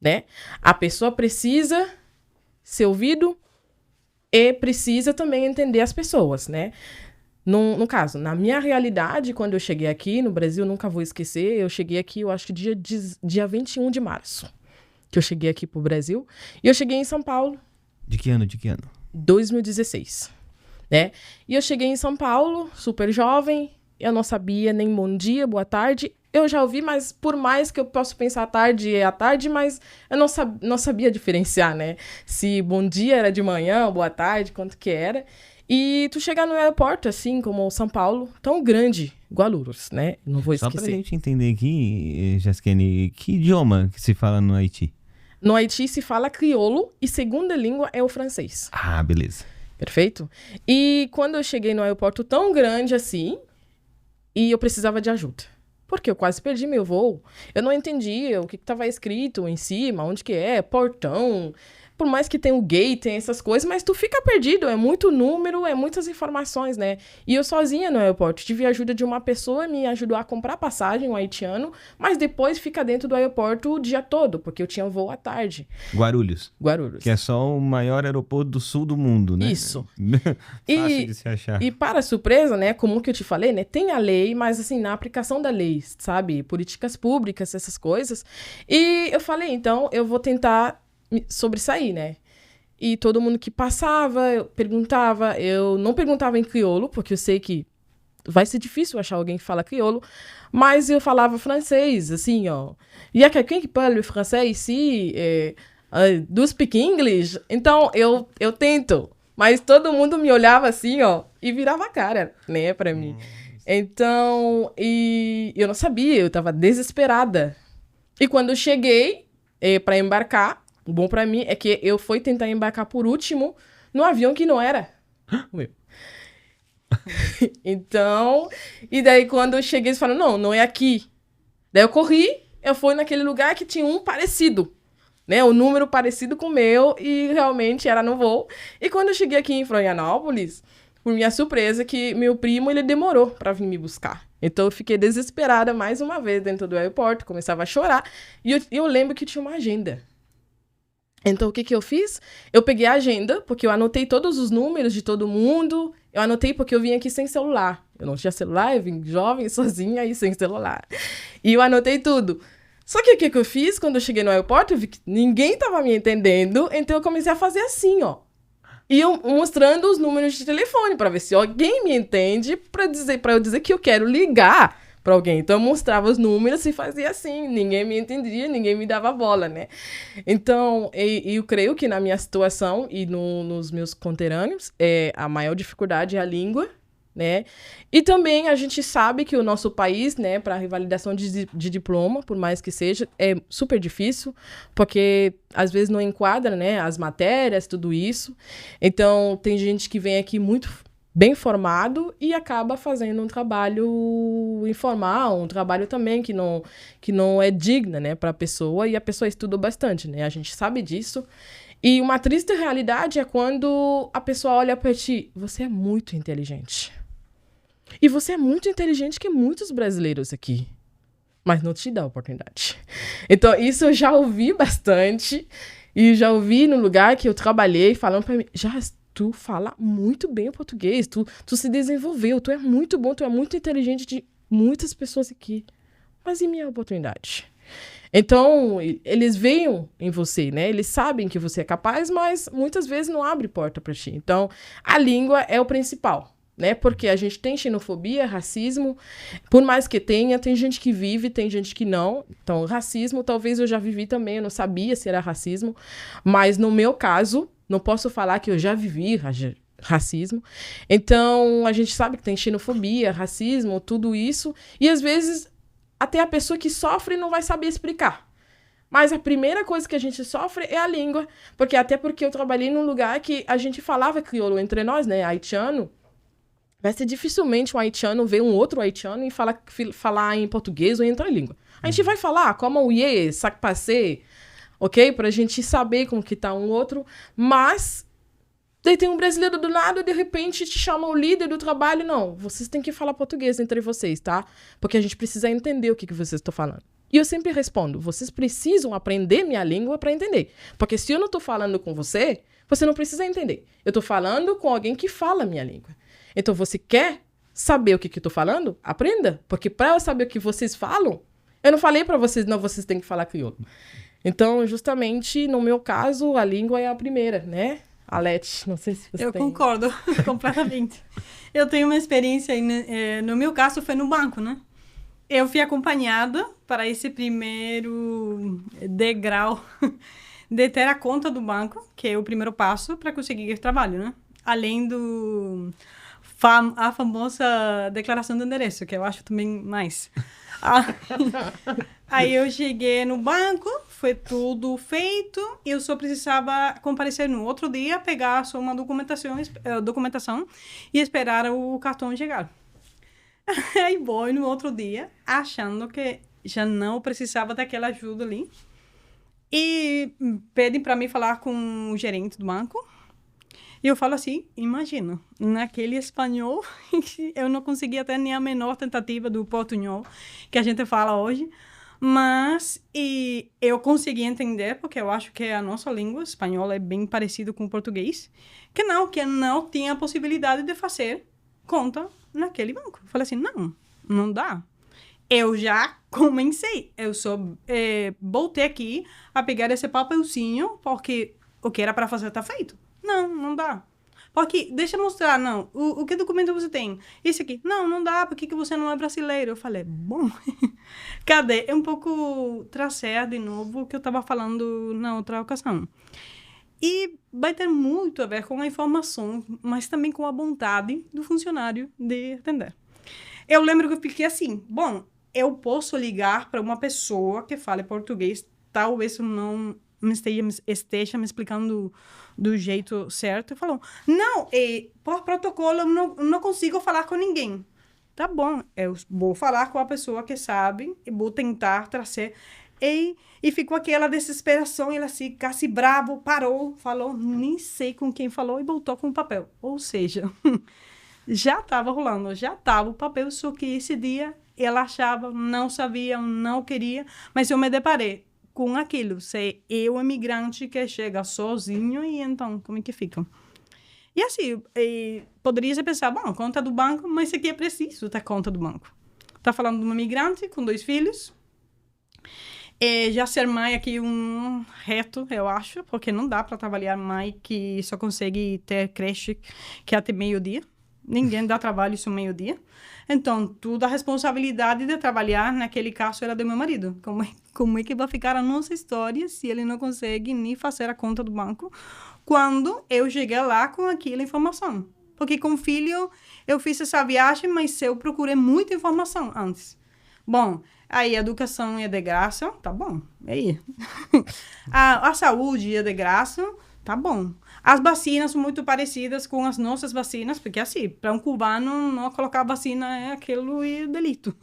né? A pessoa precisa ser ouvido e precisa também entender as pessoas, né? No caso, na minha realidade, quando eu cheguei aqui no Brasil, nunca vou esquecer, eu cheguei aqui, eu acho que dia 21 de março, que eu cheguei aqui pro Brasil. E eu cheguei em São Paulo. De que ano? 2016, né? E eu cheguei em São Paulo, super jovem, eu não sabia nem bom dia, boa tarde. Eu já ouvi, mas por mais que eu possa pensar à tarde, mas eu não sabia diferenciar, né? Se bom dia era de manhã, boa tarde, quanto que era. E tu chegar no aeroporto, assim, como São Paulo, tão grande, Guarulhos, né? Não vou esquecer. Só pra gente entender aqui, Jaskene, que idioma que se fala no Haiti? No Haiti se fala crioulo e segunda língua é o francês. Ah, beleza. Perfeito? E quando eu cheguei no aeroporto tão grande assim, e eu precisava de ajuda. Porque eu quase perdi meu voo. Eu não entendia o que estava escrito em cima, onde que é, portão. Por mais que tenha o gate, tem essas coisas, mas tu fica perdido. É muito número, é muitas informações, né? E eu sozinha no aeroporto. Tive a ajuda de uma pessoa, me ajudou a comprar passagem, um haitiano, mas depois fica dentro do aeroporto o dia todo, porque eu tinha voo à tarde. Guarulhos. Guarulhos. Que é só o maior aeroporto do sul do mundo, né? Isso. Fácil de se achar. E para surpresa, né, como que eu te falei, né, tem a lei, mas assim, na aplicação da lei, sabe, políticas públicas, essas coisas. E eu falei, então, eu vou tentar sobressair, né? E todo mundo que passava, eu perguntava, eu não perguntava em crioulo, porque eu sei que vai ser difícil achar alguém que fala crioulo, mas eu falava francês, assim, ó. Il y a quelqu'un qui parle français ici? Do you speak English? Então, eu tento. Mas todo mundo me olhava assim, ó, e virava a cara, né, pra mim. Então, e eu não sabia, eu tava desesperada. E quando eu cheguei pra embarcar, o bom pra mim é que eu fui tentar embarcar por último no avião que não era o meu. Então, e daí quando eu cheguei, eles falaram, não é aqui. Daí eu corri, eu fui naquele lugar que tinha um parecido, né? O número parecido com o meu e realmente era no voo. E quando eu cheguei aqui em Florianópolis, por minha surpresa, que meu primo, ele demorou pra vir me buscar. Então eu fiquei desesperada mais uma vez dentro do aeroporto, começava a chorar. E eu lembro que tinha uma agenda. Então, o que eu fiz? Eu peguei a agenda, porque eu anotei todos os números de todo mundo. Eu anotei porque eu vim aqui sem celular. Eu não tinha celular, eu vim jovem, sozinha e sem celular. E eu anotei tudo. Só que o que eu fiz? Quando eu cheguei no aeroporto, eu vi que ninguém estava me entendendo. Então, eu comecei a fazer assim, ó. E eu mostrando os números de telefone, para ver se alguém me entende, para eu dizer que eu quero ligar para alguém. Então, eu mostrava os números e fazia assim. Ninguém me entendia, ninguém me dava bola, né? Então, eu creio que na minha situação e nos meus conterrâneos, a maior dificuldade é a língua, né? E também a gente sabe que o nosso país, né, para revalidação de diploma, por mais que seja, é super difícil, porque às vezes não enquadra, né, as matérias, tudo isso. Então, tem gente que vem aqui muito bem formado e acaba fazendo um trabalho informal, um trabalho também que não é digno, né, para a pessoa, e a pessoa estuda bastante, né, a gente sabe disso. E uma triste realidade é quando a pessoa olha para ti, você é muito inteligente. E você é muito inteligente que muitos brasileiros aqui, mas não te dá oportunidade. Então, isso eu já ouvi bastante, e já ouvi no lugar que eu trabalhei falando para mim, tu fala muito bem o português, tu se desenvolveu, tu é muito bom, tu é muito inteligente de muitas pessoas aqui. Mas e minha oportunidade? Então, eles veem em você, né? Eles sabem que você é capaz, mas muitas vezes não abre porta para ti. Então, a língua é o principal, né? Porque a gente tem xenofobia, racismo, por mais que tenha, tem gente que vive, tem gente que não. Então, racismo, talvez eu já vivi também, eu não sabia se era racismo, mas no meu caso, não posso falar que eu já vivi racismo. Então, a gente sabe que tem xenofobia, racismo, tudo isso. E, às vezes, até a pessoa que sofre não vai saber explicar. Mas a primeira coisa que a gente sofre é a língua. Porque eu trabalhei num lugar que a gente falava crioulo entre nós, né? Haitiano. Vai ser dificilmente um haitiano ver um outro haitiano e falar em português ou em outra língua. A gente vai falar como o iê, sac passé, ok? Pra gente saber como que tá um outro, mas daí tem um brasileiro do lado e de repente te chama o líder do trabalho. Não, vocês têm que falar português entre vocês, tá? Porque a gente precisa entender o que vocês estão falando. E eu sempre respondo, vocês precisam aprender minha língua para entender. Porque se eu não tô falando com você, você não precisa entender. Eu tô falando com alguém que fala minha língua. Então, você quer saber o que eu tô falando, aprenda. Porque para eu saber o que vocês falam, eu não falei para vocês, não, vocês têm que falar crioulo. Então, justamente, no meu caso, a língua é a primeira, né? Alete, não sei se você Eu tem. concordo completamente. Eu tenho uma experiência, no meu caso, foi no banco, né? Eu fui acompanhada para esse primeiro degrau de ter a conta do banco, que é o primeiro passo para conseguir trabalho, né? Além a famosa declaração de endereço, que eu acho também mais. Aí eu cheguei no banco, foi tudo feito, e eu só precisava comparecer no outro dia, pegar só uma documentação e esperar o cartão chegar. Aí vou no outro dia, achando que já não precisava daquela ajuda ali, e pedem para mim falar com o gerente do banco. E eu falo assim, imagina, naquele espanhol, eu não conseguia ter nem a menor tentativa do portunhol que a gente fala hoje, mas eu consegui entender, porque eu acho que a nossa língua espanhola é bem parecida com o português, que não tinha a possibilidade de fazer conta naquele banco. Eu falei assim, não dá. Eu já comecei, eu só voltei aqui a pegar esse papelzinho, porque o que era para fazer está feito. Não dá. Porque, deixa eu mostrar, não. O que documento você tem? Esse aqui. Não dá, porque você não é brasileiro. Eu falei, bom, cadê? É um pouco trazer de novo o que eu estava falando na outra ocasião. E vai ter muito a ver com a informação, mas também com a vontade do funcionário de atender. Eu lembro que eu fiquei assim, bom, eu posso ligar para uma pessoa que fale português, talvez eu não esteja me explicando do jeito certo. E falou, não, por protocolo eu não consigo falar com ninguém. Tá bom, eu vou falar com a pessoa que sabe e vou tentar trazer. E ficou aquela desesperação, ele assim, quase bravo, parou, falou, nem sei com quem falou e voltou com o papel. Ou seja, já estava rolando, já estava o papel, só que esse dia ela achava, não sabia, não queria, mas eu me deparei com aquilo, ser eu, imigrante, que chega sozinho, e então, como é que fica? E assim, poderia se pensar, bom, conta do banco, mas isso aqui é preciso ter conta do banco. Está falando de uma imigrante com 2 filhos, já ser mãe aqui um reto, eu acho, porque não dá para trabalhar mãe que só consegue ter creche que é até meio-dia. Ninguém dá trabalho isso meio-dia. Então, toda a responsabilidade de trabalhar, naquele caso, era do meu marido. Como é que vai ficar a nossa história se ele não consegue nem fazer a conta do banco quando eu cheguei lá com aquela informação? Porque com o filho, eu fiz essa viagem, mas eu procurei muita informação antes. Bom, aí a educação é de graça, tá bom. Aí. a saúde é de graça, tá bom. As vacinas são muito parecidas com as nossas vacinas, porque assim, para um cubano, não colocar vacina é aquilo e delito.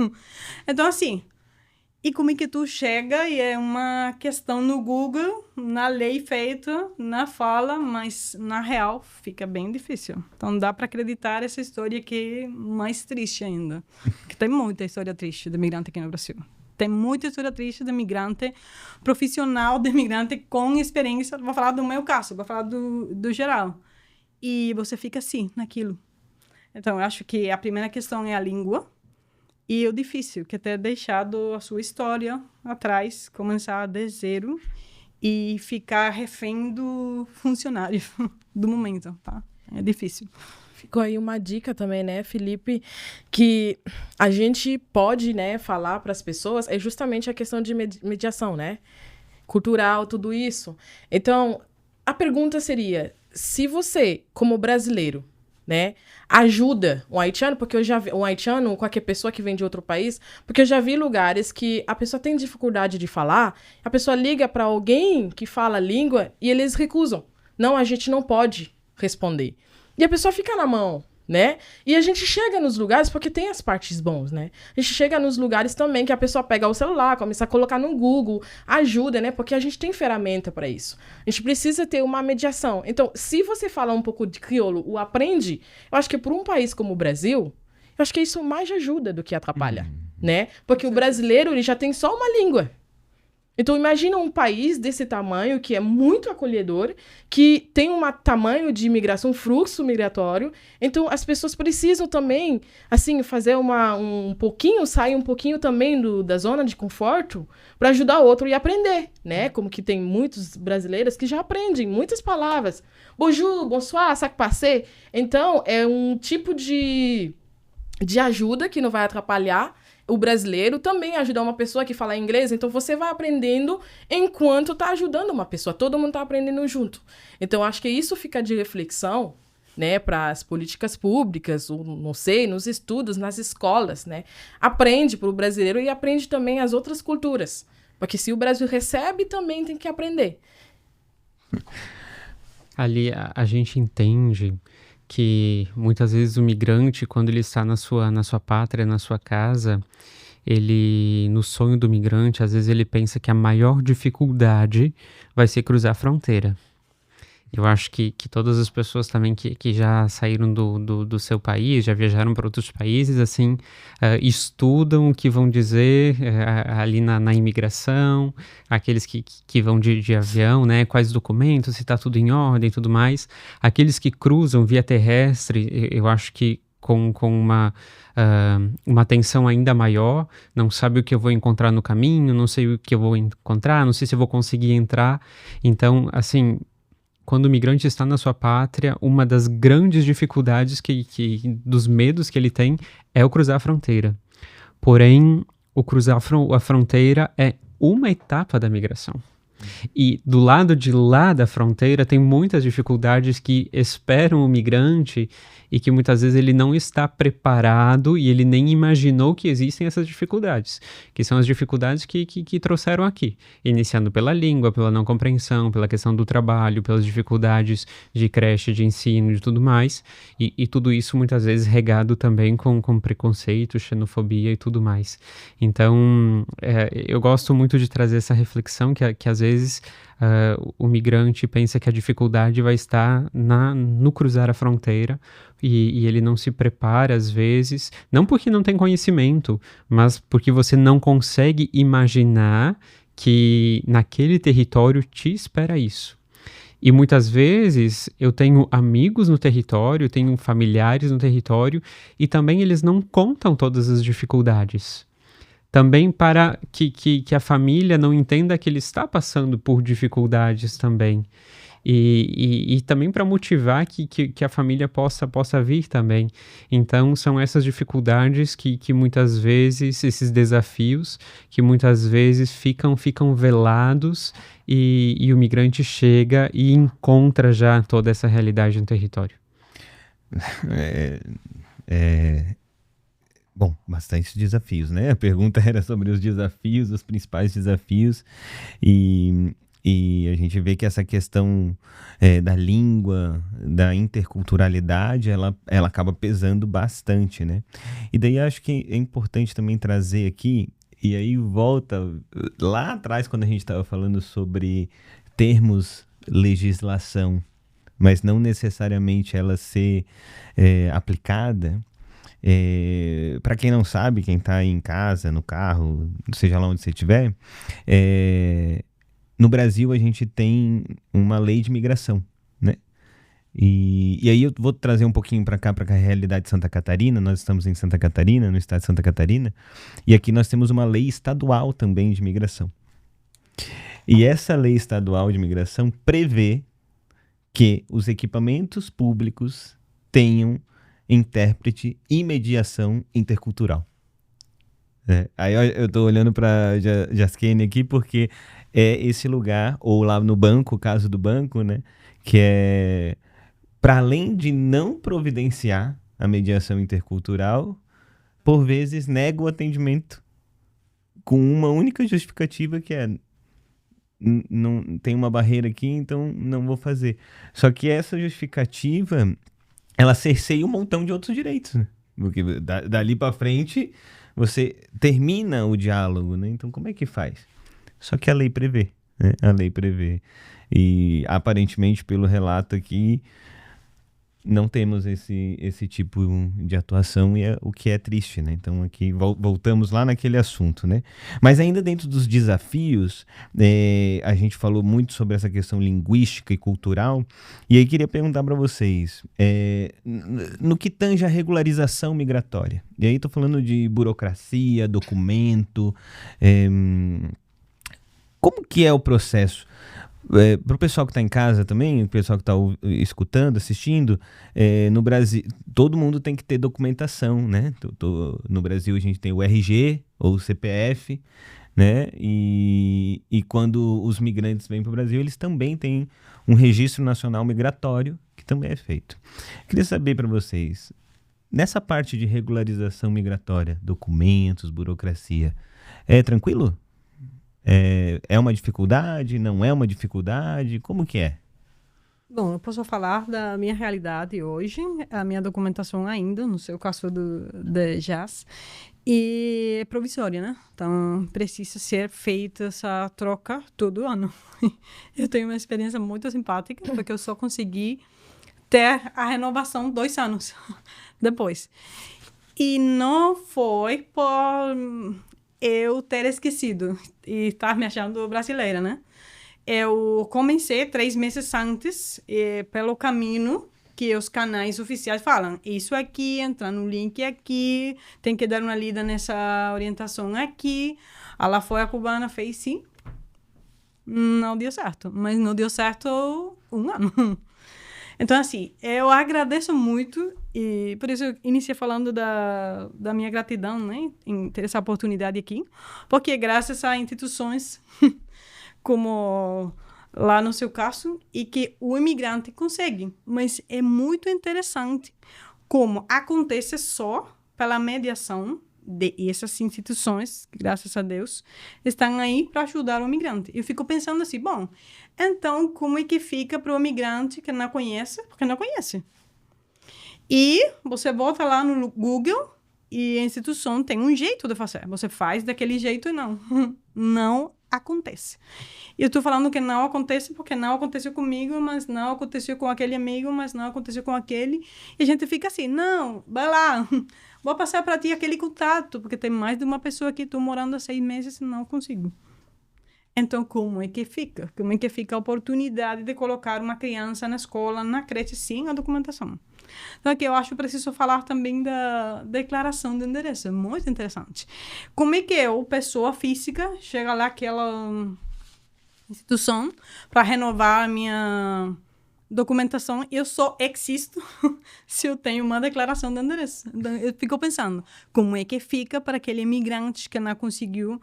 Então, assim, e como é que tu chega e é uma questão no Google, na lei feita, na fala, mas na real fica bem difícil. Então, dá para acreditar essa história que é mais triste ainda. Porque tem muita história triste de imigrante aqui no Brasil. Tem muita história triste de imigrante profissional, de imigrante com experiência. Vou falar do meu caso, vou falar do geral. E você fica assim, naquilo. Então, eu acho que a primeira questão é a língua. E o difícil, que é ter deixado a sua história atrás, começar de zero e ficar refém do funcionário do momento, tá? É difícil. Ficou aí uma dica também, né, Felipe, que a gente pode, né, falar para as pessoas, é justamente a questão de mediação, né, cultural, tudo isso. Então, a pergunta seria, se você, como brasileiro, né, ajuda um haitiano, porque eu já vi, um haitiano ou qualquer pessoa que vem de outro país, porque eu já vi lugares que a pessoa tem dificuldade de falar, a pessoa liga para alguém que fala a língua e eles recusam. Não, a gente não pode responder. E a pessoa fica na mão, né? E a gente chega nos lugares, porque tem as partes bons, né? A gente chega nos lugares também que a pessoa pega o celular, começa a colocar no Google, ajuda, né? Porque a gente tem ferramenta para isso. A gente precisa ter uma mediação. Então, se você fala um pouco de crioulo, o aprende, eu acho que por um país como o Brasil, eu acho que isso mais ajuda do que atrapalha, né? Porque o brasileiro, ele já tem só uma língua. Então, imagina um país desse tamanho, que é muito acolhedor, que tem um tamanho de imigração, fluxo migratório. Então, as pessoas precisam também, assim, fazer um pouquinho, sair um pouquinho também da zona de conforto para ajudar o outro e aprender, né? Como que tem muitos brasileiros que já aprendem muitas palavras. Bonjour, bonsoir, sac passé. Então, é um tipo de ajuda que não vai atrapalhar o brasileiro, também ajudar uma pessoa que fala inglês, então você vai aprendendo enquanto está ajudando uma pessoa, todo mundo está aprendendo junto. Então, acho que isso fica de reflexão, né, para as políticas públicas, ou, não sei, nos estudos, nas escolas, né? Aprende para o brasileiro e aprende também as outras culturas, porque se o Brasil recebe, também tem que aprender. Ali a gente entende que muitas vezes o migrante, quando ele está na sua pátria, na sua casa, ele, no sonho do migrante, às vezes ele pensa que a maior dificuldade vai ser cruzar a fronteira. Eu acho que todas as pessoas também que já saíram do seu país, já viajaram para outros países, assim, estudam o que vão dizer ali na imigração, aqueles que vão de avião, né, quais documentos, se está tudo em ordem e tudo mais. Aqueles que cruzam via terrestre, eu acho que com uma atenção ainda maior, não sabe o que eu vou encontrar no caminho, não sei o que eu vou encontrar, não sei se eu vou conseguir entrar. Então, assim, quando o migrante está na sua pátria, uma das grandes dificuldades dos medos que ele tem é o cruzar a fronteira. Porém, o cruzar a fronteira é uma etapa da migração. E do lado de lá da fronteira tem muitas dificuldades que esperam o migrante e que muitas vezes ele não está preparado e ele nem imaginou que existem essas dificuldades, que são as dificuldades que trouxeram aqui, iniciando pela língua, pela não compreensão, pela questão do trabalho, pelas dificuldades de creche, de ensino, de tudo mais, e tudo isso muitas vezes regado também com preconceito, xenofobia e tudo mais. Então, eu gosto muito de trazer essa reflexão que às vezes o migrante pensa que a dificuldade vai estar no cruzar a fronteira e ele não se prepara às vezes, não porque não tem conhecimento, mas porque você não consegue imaginar que naquele território te espera isso. E muitas vezes eu tenho amigos no território, tenho familiares no território e também eles não contam todas as dificuldades. Também para que a família não entenda que ele está passando por dificuldades também. E também para motivar que a família possa vir também. Então, são essas dificuldades que muitas vezes, esses desafios, que muitas vezes ficam velados e o migrante chega e encontra já toda essa realidade no território. Bom, bastante desafios, né? A pergunta era sobre os desafios, os principais desafios, e a gente vê que essa questão da língua, da interculturalidade, ela acaba pesando bastante, né? E daí acho que é importante também trazer aqui, e aí volta lá atrás quando a gente estava falando sobre termos, legislação, mas não necessariamente ela ser aplicada. Para quem não sabe, quem está aí em casa, no carro, seja lá onde você estiver, no Brasil a gente tem uma lei de migração, né? E aí eu vou trazer um pouquinho para cá, para a realidade de Santa Catarina. Nós estamos em Santa Catarina, no estado de Santa Catarina, e aqui nós temos uma lei estadual também de migração. E essa lei estadual de migração prevê que os equipamentos públicos tenham intérprete e mediação intercultural. Aí eu tô olhando para Jaskene aqui porque é esse lugar, ou lá no banco, o caso do banco, né, que é, para além de não providenciar a mediação intercultural, por vezes nega o atendimento com uma única justificativa, que é não tem uma barreira aqui, então não vou fazer. Só que essa justificativa, ela cerceia um montão de outros direitos, né? Porque dali para frente você termina o diálogo, né? Então como é que faz? Só que a lei prevê, né? A lei prevê. E aparentemente, pelo relato aqui, não temos esse tipo de atuação, e é o que é triste, né? Então aqui voltamos lá naquele assunto, né? Mas ainda dentro dos desafios, a gente falou muito sobre essa questão linguística e cultural, e aí queria perguntar para vocês, no que tange a regularização migratória, e aí estou falando de burocracia, documento, como que é o processo? Para o pessoal que está em casa também, o pessoal que está escutando, assistindo, no Brasil, todo mundo tem que ter documentação, né? No Brasil a gente tem o RG ou o CPF, né? E quando os migrantes vêm para o Brasil, eles também têm um registro nacional migratório, que também é feito. Queria saber para vocês, nessa parte de regularização migratória, documentos, burocracia, é tranquilo? É uma dificuldade? Não é uma dificuldade? Como que é? Bom, eu posso falar da minha realidade hoje, a minha documentação ainda, no seu caso de Jazz, e é provisória, né? Então, precisa ser feita essa troca todo ano. Eu tenho uma experiência muito simpática, porque eu só consegui ter a renovação 2 anos depois. E não foi por eu ter esquecido e estar me achando brasileira, né? Eu comecei 3 meses antes, pelo caminho que os canais oficiais falam. Isso aqui, entra no link aqui, tem que dar uma lida nessa orientação aqui. Lá foi a cubana, fez sim. Não deu certo, mas não deu certo 1 ano. Então, assim, eu agradeço muito, e por isso eu iniciei falando da minha gratidão, né, em ter essa oportunidade aqui, porque graças a instituições como lá no seu caso, e que o imigrante consegue. Mas é muito interessante como acontece só pela mediação de essas instituições, graças a Deus, estão aí para ajudar o imigrante. Eu fico pensando assim, bom, então como é que fica para o imigrante que não conhece, porque não conhece? E você volta lá no Google e a instituição tem um jeito de fazer. Você faz daquele jeito e não acontece. E eu estou falando que não acontece porque não aconteceu comigo, mas não aconteceu com aquele amigo, mas não aconteceu com aquele. E a gente fica assim, não, vai lá, vou passar para ti aquele contato, porque tem mais de uma pessoa que estou morando há 6 meses e não consigo. Então, como é que fica? Como é que fica a oportunidade de colocar uma criança na escola, na creche, sem a documentação? Então, aqui eu acho que preciso falar também da declaração de endereço. É muito interessante. Como é que eu, pessoa física, chega lá aquela instituição para renovar a minha documentação, eu só existo se eu tenho uma declaração de endereço. Então, eu fico pensando, como é que fica para aquele imigrante que não conseguiu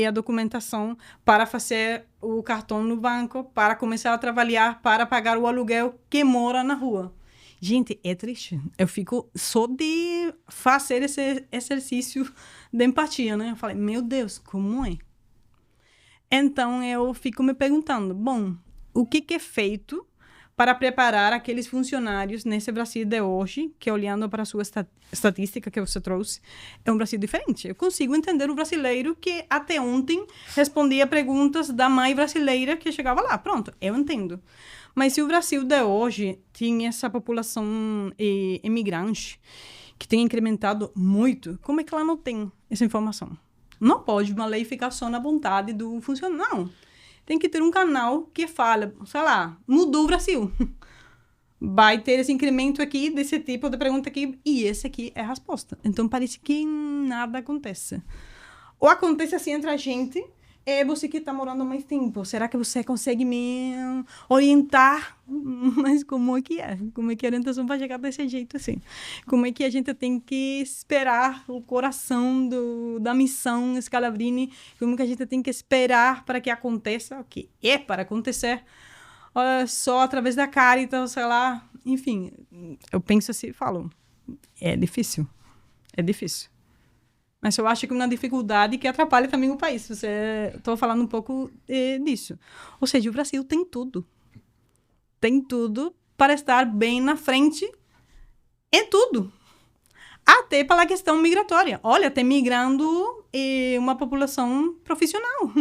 a documentação para fazer o cartão no banco, para começar a trabalhar, para pagar o aluguel que mora na rua? Gente, é triste. Eu fico só de fazer esse exercício de empatia, né? Eu falei, meu Deus, como é? Então, eu fico me perguntando, bom, o que é feito para preparar aqueles funcionários nesse Brasil de hoje, que olhando para a sua estatística que você trouxe, é um Brasil diferente. Eu consigo entender o brasileiro que até ontem respondia perguntas da mãe brasileira que chegava lá. Pronto, eu entendo. Mas se o Brasil de hoje tinha essa população imigrante que tem incrementado muito, como é que ela não tem essa informação? Não pode uma lei ficar só na vontade do funcionário, não. Tem que ter um canal que fala, sei lá, mudou o Brasil. Vai ter esse incremento aqui, desse tipo de pergunta aqui, e esse aqui é a resposta. Então, parece que nada acontece. Ou acontece assim entre a gente, você que está morando mais tempo, será que você consegue me orientar? Mas como é que é? Como é que a orientação vai chegar desse jeito assim? Como é que a gente tem que esperar o coração da missão Scalabrini? Como que a gente tem que esperar para que aconteça? O que é para acontecer? Só através da Caritas, sei lá. Enfim, eu penso assim, falo, é difícil. É difícil. Mas eu acho que é uma dificuldade que atrapalha também o país. Estou falando um pouco disso. Ou seja, o Brasil tem tudo. Tem tudo para estar bem na frente em tudo. Até pela questão migratória. Olha, tem migrando uma população profissional.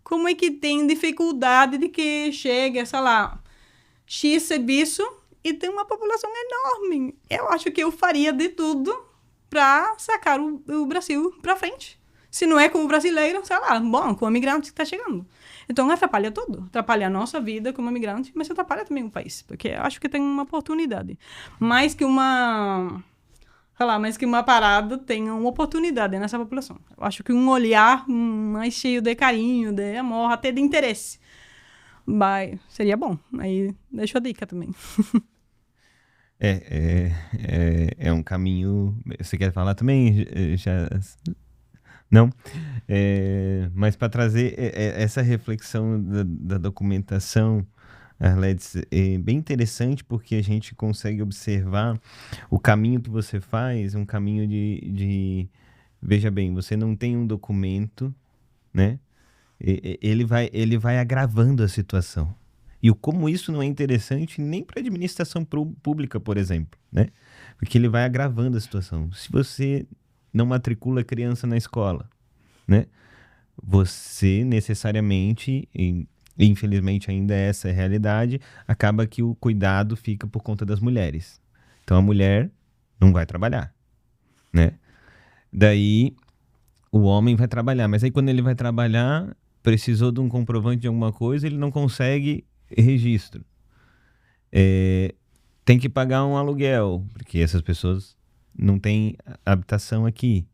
Como é que tem dificuldade de que chegue, sei lá, X serviço e tem uma população enorme. Eu acho que eu faria de tudo para sacar o Brasil para frente. Se não é como brasileiro, sei lá, bom, como migrante que está chegando. Então, atrapalha tudo. Atrapalha a nossa vida como migrante, mas atrapalha também o país. Porque eu acho que tem uma oportunidade. Mais que uma parada tenha uma oportunidade nessa população. Eu acho que um olhar mais cheio de carinho, de amor, até de interesse, seria bom. Aí, deixo a dica também. É um caminho... Você quer falar também? Não? Mas para trazer essa reflexão da documentação, Arletes, é bem interessante porque a gente consegue observar o caminho que você faz, um caminho de... Veja bem, você não tem um documento, né? Ele vai agravando a situação. E como isso não é interessante nem para a administração pública, por exemplo, né? Porque ele vai agravando a situação. Se você não matricula a criança na escola, né? Você necessariamente, e infelizmente ainda essa é a realidade, acaba que o cuidado fica por conta das mulheres. Então a mulher não vai trabalhar, né? Daí o homem vai trabalhar, mas aí quando ele vai trabalhar, precisou de um comprovante de alguma coisa, ele não consegue registro. Tem que pagar um aluguel, porque essas pessoas não têm habitação aqui.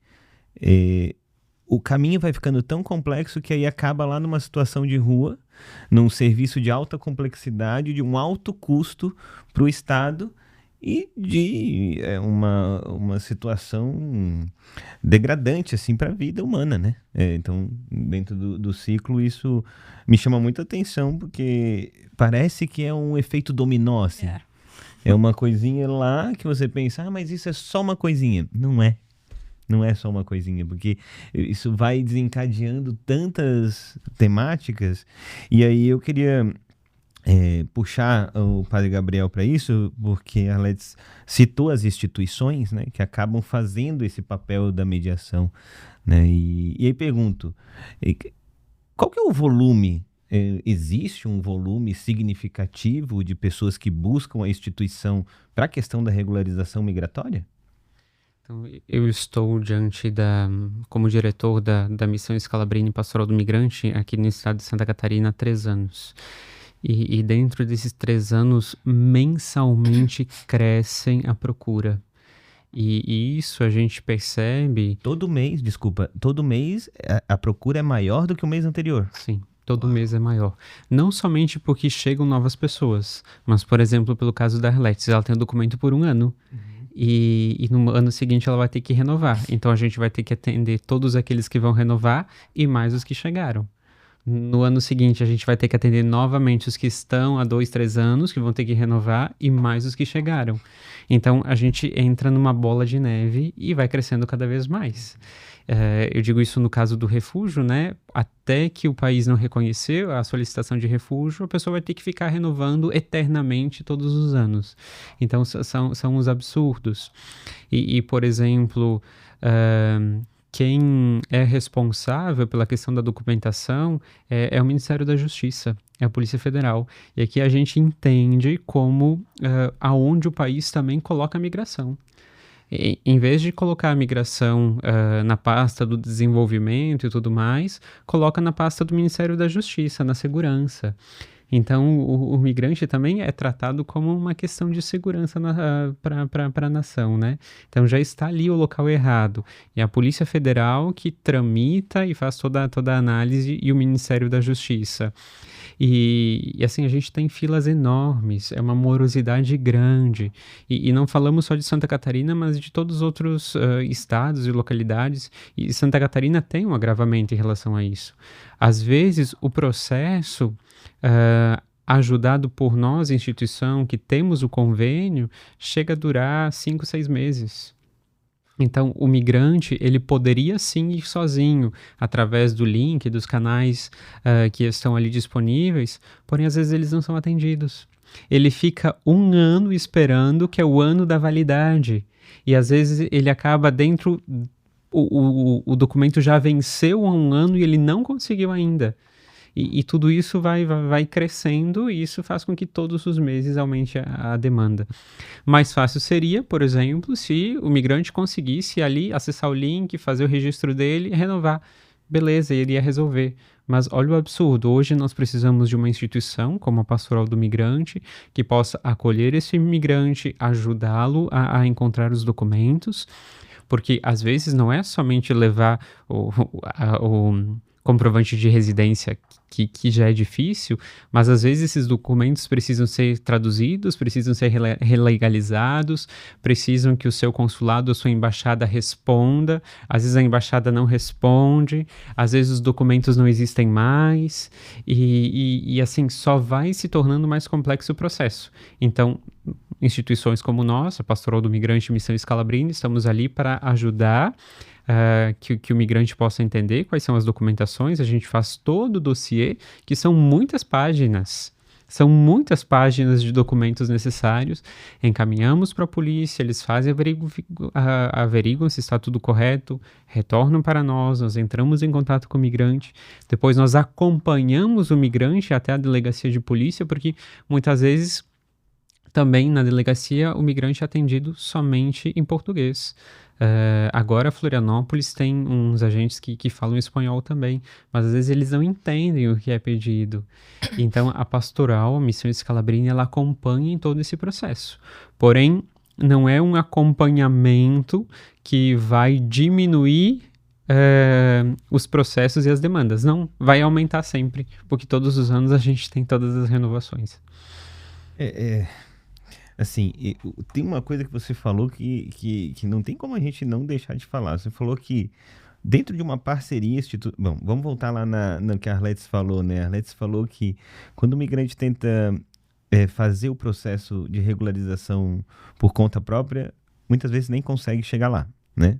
O caminho vai ficando tão complexo que aí acaba lá numa situação de rua, num serviço de alta complexidade, de um alto custo para o Estado e de uma situação degradante assim, para a vida humana, né? Então, dentro do ciclo, isso me chama muita atenção, porque parece que é um efeito dominó, assim. É uma coisinha lá que você pensa, mas isso é só uma coisinha. Não é. Não é só uma coisinha, porque isso vai desencadeando tantas temáticas. E aí eu queria puxar o Padre Gabriel para isso, porque a Arletes citou as instituições, né, que acabam fazendo esse papel da mediação, né? E aí pergunto, qual que é o volume? Existe um volume significativo de pessoas que buscam a instituição para a questão da regularização migratória? Então, eu estou como diretor da Missão Scalabrini Pastoral do Migrante aqui no estado de Santa Catarina há 3 anos. E dentro desses 3 anos, mensalmente crescem a procura. E isso a gente percebe... Todo mês a procura é maior do que o mês anterior? Sim. Todo mês é maior. Não somente porque chegam novas pessoas, mas, por exemplo, pelo caso da Arletes, ela tem o documento por 1 ano. E no ano seguinte ela vai ter que renovar. Então a gente vai ter que atender todos aqueles que vão renovar e mais os que chegaram. No ano seguinte a gente vai ter que atender novamente os que estão há 2, 3 anos, que vão ter que renovar, e mais os que chegaram. Então a gente entra numa bola de neve e vai crescendo cada vez mais. Eu digo isso no caso do refúgio, né? Até que o país não reconheceu a solicitação de refúgio, a pessoa vai ter que ficar renovando eternamente todos os anos. Então, são os absurdos. E por exemplo, quem é responsável pela questão da documentação é o Ministério da Justiça, é a Polícia Federal. E aqui a gente entende como aonde o país também coloca a migração. Em vez de colocar a migração na pasta do desenvolvimento e tudo mais, coloca na pasta do Ministério da Justiça, na segurança. Então, o migrante também é tratado como uma questão de segurança para a nação, né? Então, já está ali o local errado. E a Polícia Federal que tramita e faz toda a análise, e o Ministério da Justiça. E assim, a gente tem filas enormes, é uma morosidade grande. E não falamos só de Santa Catarina, mas de todos os outros estados e localidades. E Santa Catarina tem um agravamento em relação a isso. Às vezes, o processo... ajudado por nós, instituição, que temos o convênio, chega a durar 5, 6 meses. Então, o migrante, ele poderia sim ir sozinho, através do link, dos canais que estão ali disponíveis, porém, às vezes, eles não são atendidos. Ele fica 1 ano esperando, que é o ano da validade, e às vezes ele acaba dentro... O documento já venceu há 1 ano e ele não conseguiu ainda. E tudo isso vai crescendo e isso faz com que todos os meses aumente a demanda. Mais fácil seria, por exemplo, se o migrante conseguisse ali acessar o link, fazer o registro dele e renovar. Beleza, ele ia resolver. Mas olha o absurdo, hoje nós precisamos de uma instituição, como a Pastoral do Migrante, que possa acolher esse migrante, ajudá-lo a encontrar os documentos, porque às vezes não é somente levar o comprovante de residência, que já é difícil, mas às vezes esses documentos precisam ser traduzidos, precisam ser relegalizados, precisam que o seu consulado, a sua embaixada responda, às vezes a embaixada não responde, às vezes os documentos não existem mais, e assim, só vai se tornando mais complexo o processo. Então, instituições como nós, a Pastoral do Migrante e Missão Scalabrini, estamos ali para ajudar que o migrante possa entender quais são as documentações. A gente faz todo o dossiê, que são muitas páginas de documentos necessários, encaminhamos para a polícia, eles fazem, averiguam se está tudo correto, retornam para nós entramos em contato com o migrante, depois nós acompanhamos o migrante até a delegacia de polícia, porque muitas vezes também na delegacia o migrante é atendido somente em português. Agora Florianópolis tem uns agentes que falam espanhol também, mas às vezes eles não entendem o que é pedido. Então a pastoral, a Missão Scalabrini, ela acompanha em todo esse processo. Porém, não é um acompanhamento que vai diminuir os processos e as demandas. Não, vai aumentar sempre, porque todos os anos a gente tem todas as renovações. Assim, tem uma coisa que você falou que não tem como a gente não deixar de falar. Você falou que dentro de uma parceria Bom, vamos voltar lá no que a Arletes falou, né? A Arletes falou que quando o migrante tenta fazer o processo de regularização por conta própria, muitas vezes nem consegue chegar lá, né?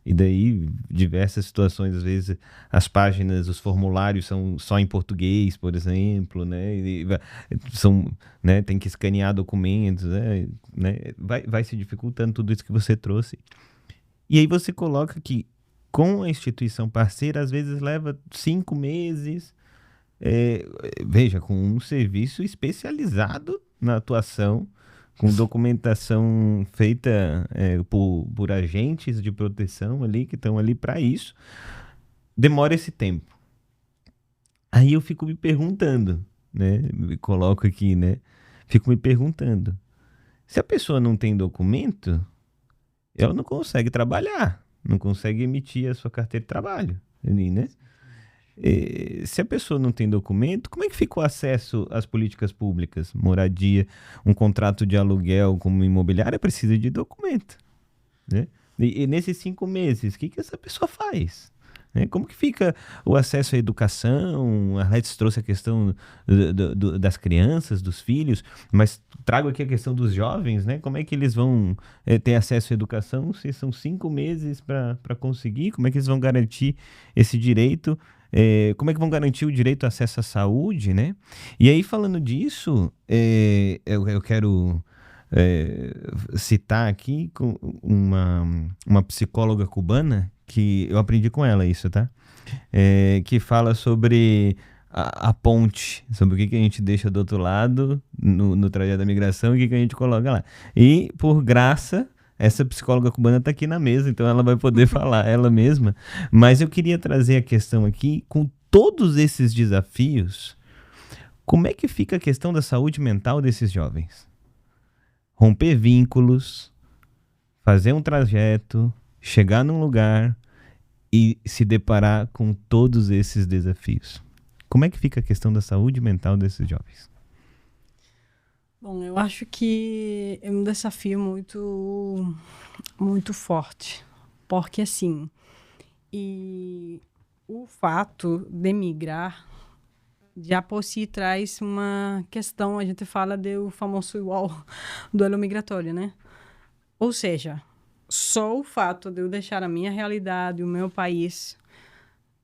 E daí, diversas situações, às vezes, as páginas, os formulários são só em português, por exemplo, né? Né? Tem que escanear documentos, né? Vai se dificultando tudo isso que você trouxe. E aí você coloca que, com a instituição parceira, às vezes leva 5 meses, veja, com um serviço especializado na atuação, com documentação feita por agentes de proteção ali, que estão ali para isso, demora esse tempo. Aí eu fico me perguntando, né? Me coloco aqui, né? Fico me perguntando, se a pessoa não tem documento, ela não consegue trabalhar, não consegue emitir a sua carteira de trabalho ali, né? Se a pessoa não tem documento, como é que fica o acesso às políticas públicas? Moradia, um contrato de aluguel como imobiliária precisa de documento, né? E nesses 5 meses, o que essa pessoa faz? Como que fica o acesso à educação? A Arletes trouxe a questão das crianças, dos filhos, mas trago aqui a questão dos jovens, né? Como é que eles vão ter acesso à educação se são 5 meses para conseguir? Como é que eles vão garantir esse direito? Como é que vão garantir o direito ao acesso à saúde, né? E aí, falando disso, eu quero citar aqui uma psicóloga cubana, que eu aprendi com ela isso, tá? Que fala sobre a ponte, sobre o que a gente deixa do outro lado no trajeto da migração e o que a gente coloca lá. E, por graça, essa psicóloga cubana está aqui na mesa, então ela vai poder falar ela mesma. Mas eu queria trazer a questão aqui, com todos esses desafios, como é que fica a questão da saúde mental desses jovens? Romper vínculos, fazer um trajeto, chegar num lugar e se deparar com todos esses desafios. Como é que fica a questão da saúde mental desses jovens? Bom, eu acho que é um desafio muito, muito forte, porque assim, e o fato de migrar já por si traz uma questão, a gente fala do famoso duelo migratório, né? Ou seja, só o fato de eu deixar a minha realidade, o meu país,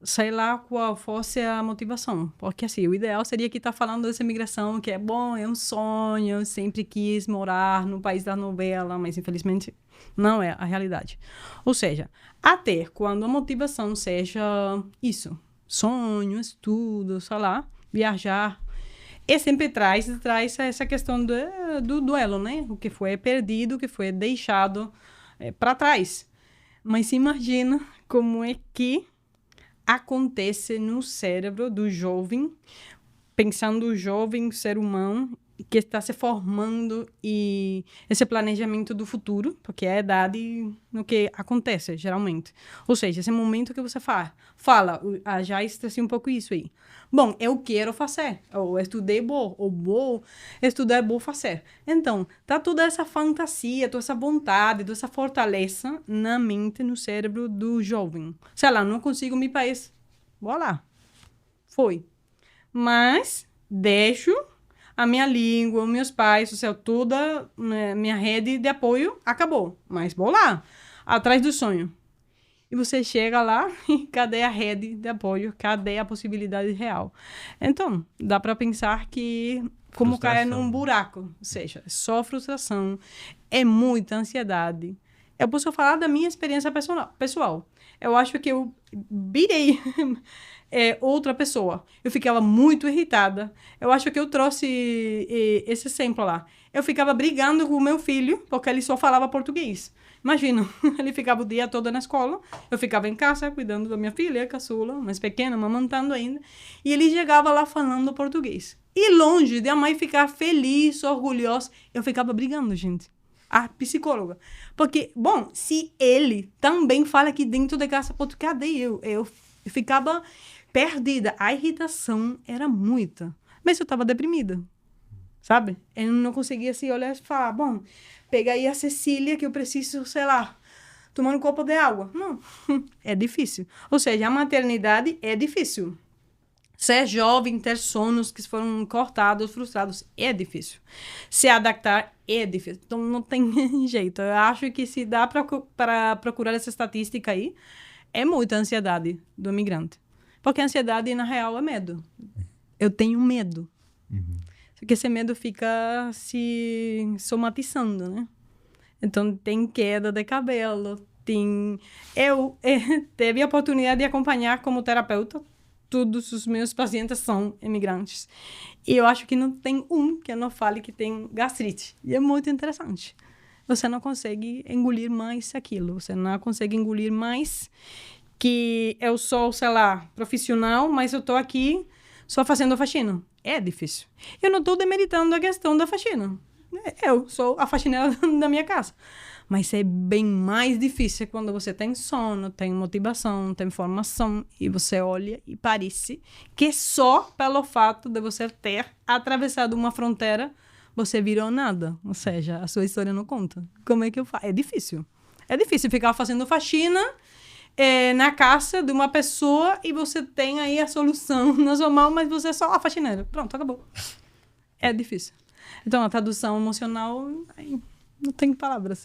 sei lá qual fosse a motivação. Porque, assim, o ideal seria que tá falando dessa imigração, que é bom, é um sonho, eu sempre quis morar no país da novela, mas, infelizmente, não é a realidade. Ou seja, até quando a motivação seja isso, sonho, estudo, sei lá, viajar. E sempre traz essa questão do duelo, né? O que foi perdido, o que foi deixado para trás. Mas imagina como é que acontece no cérebro do jovem, pensando o jovem ser humano que está se formando e esse planejamento do futuro, porque é a idade no que acontece, geralmente. Ou seja, esse momento que você fala, já esqueci um pouco isso aí. Bom, eu quero fazer, ou estudei bom, ou vou estudar bom fazer. Então, tá toda essa fantasia, toda essa vontade, toda essa fortaleza na mente, no cérebro do jovem. Sei lá, não consigo me país. Vou lá. Foi. Mas, deixo a minha língua, os meus pais, o céu, toda minha rede de apoio acabou. Mas vou lá, atrás do sonho. E você chega lá e cadê a rede de apoio? Cadê a possibilidade real? Então, dá para pensar que como cair num buraco. Ou seja, é só frustração, é muita ansiedade. Eu posso falar da minha experiência pessoal. Eu acho que eu virei outra pessoa. Eu ficava muito irritada. Eu acho que eu trouxe esse exemplo lá. Eu ficava brigando com o meu filho, porque ele só falava português. Imagina, ele ficava o dia todo na escola, eu ficava em casa cuidando da minha filha, caçula, mais pequena, amamantando ainda, e ele chegava lá falando português. E longe de a mãe ficar feliz, orgulhosa, eu ficava brigando, gente. A psicóloga. Porque, bom, se ele também fala aqui dentro de casa português, cadê eu? Eu ficava perdida. A irritação era muita. Mas eu estava deprimida, sabe? Eu não conseguia se olhar e falar, bom, pega aí a Cecília que eu preciso, sei lá, tomar um copo de água. Não, é difícil. Ou seja, a maternidade é difícil. Ser jovem, ter sonhos que foram cortados, frustrados, é difícil. Se adaptar é difícil. Então, não tem jeito. Eu acho que se dá para procurar essa estatística aí, é muita ansiedade do imigrante. Porque a ansiedade, na real, é medo. Eu tenho medo. Porque esse medo fica se somatizando, né? Então, tem queda de cabelo, tem... Eu teve a oportunidade de acompanhar como terapeuta. Todos os meus pacientes são imigrantes. E eu acho que não tem um que eu não fale que tem gastrite. E é muito interessante. Você não consegue engolir mais aquilo. Você não consegue engolir mais que eu sou, sei lá, profissional, mas eu estou aqui só fazendo faxina. É difícil. Eu não estou demeritando a questão da faxina. Eu sou a faxineira da minha casa. Mas é bem mais difícil quando você tem sono, tem motivação, tem formação, e você olha e parece que só pelo fato de você ter atravessado uma fronteira, você virou nada. Ou seja, a sua história não conta. Como é que eu faço? É difícil. É difícil ficar fazendo faxina na casa de uma pessoa e você tem aí a solução na sua mão, mas você é só a faxineira. Pronto, acabou. É difícil. Então, a tradução emocional... Não tem palavras.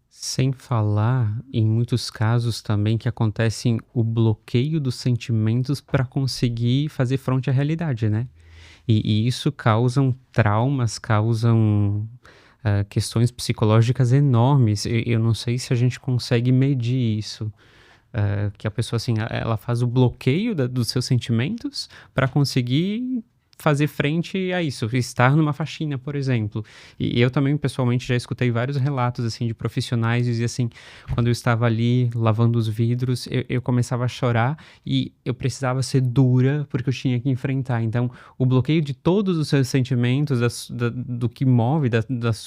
Sem falar, em muitos casos também, que acontecem o bloqueio dos sentimentos para conseguir fazer frente à realidade, né? E isso causam traumas, causam questões psicológicas enormes. Eu não sei se a gente consegue medir isso. Que a pessoa, assim, ela faz o bloqueio dos seus sentimentos para conseguir fazer frente a isso, estar numa faxina, por exemplo. E eu também, pessoalmente, já escutei vários relatos, assim, de profissionais, dizia assim, quando eu estava ali lavando os vidros, eu começava a chorar e eu precisava ser dura porque eu tinha que enfrentar. Então, o bloqueio de todos os seus sentimentos, do que move,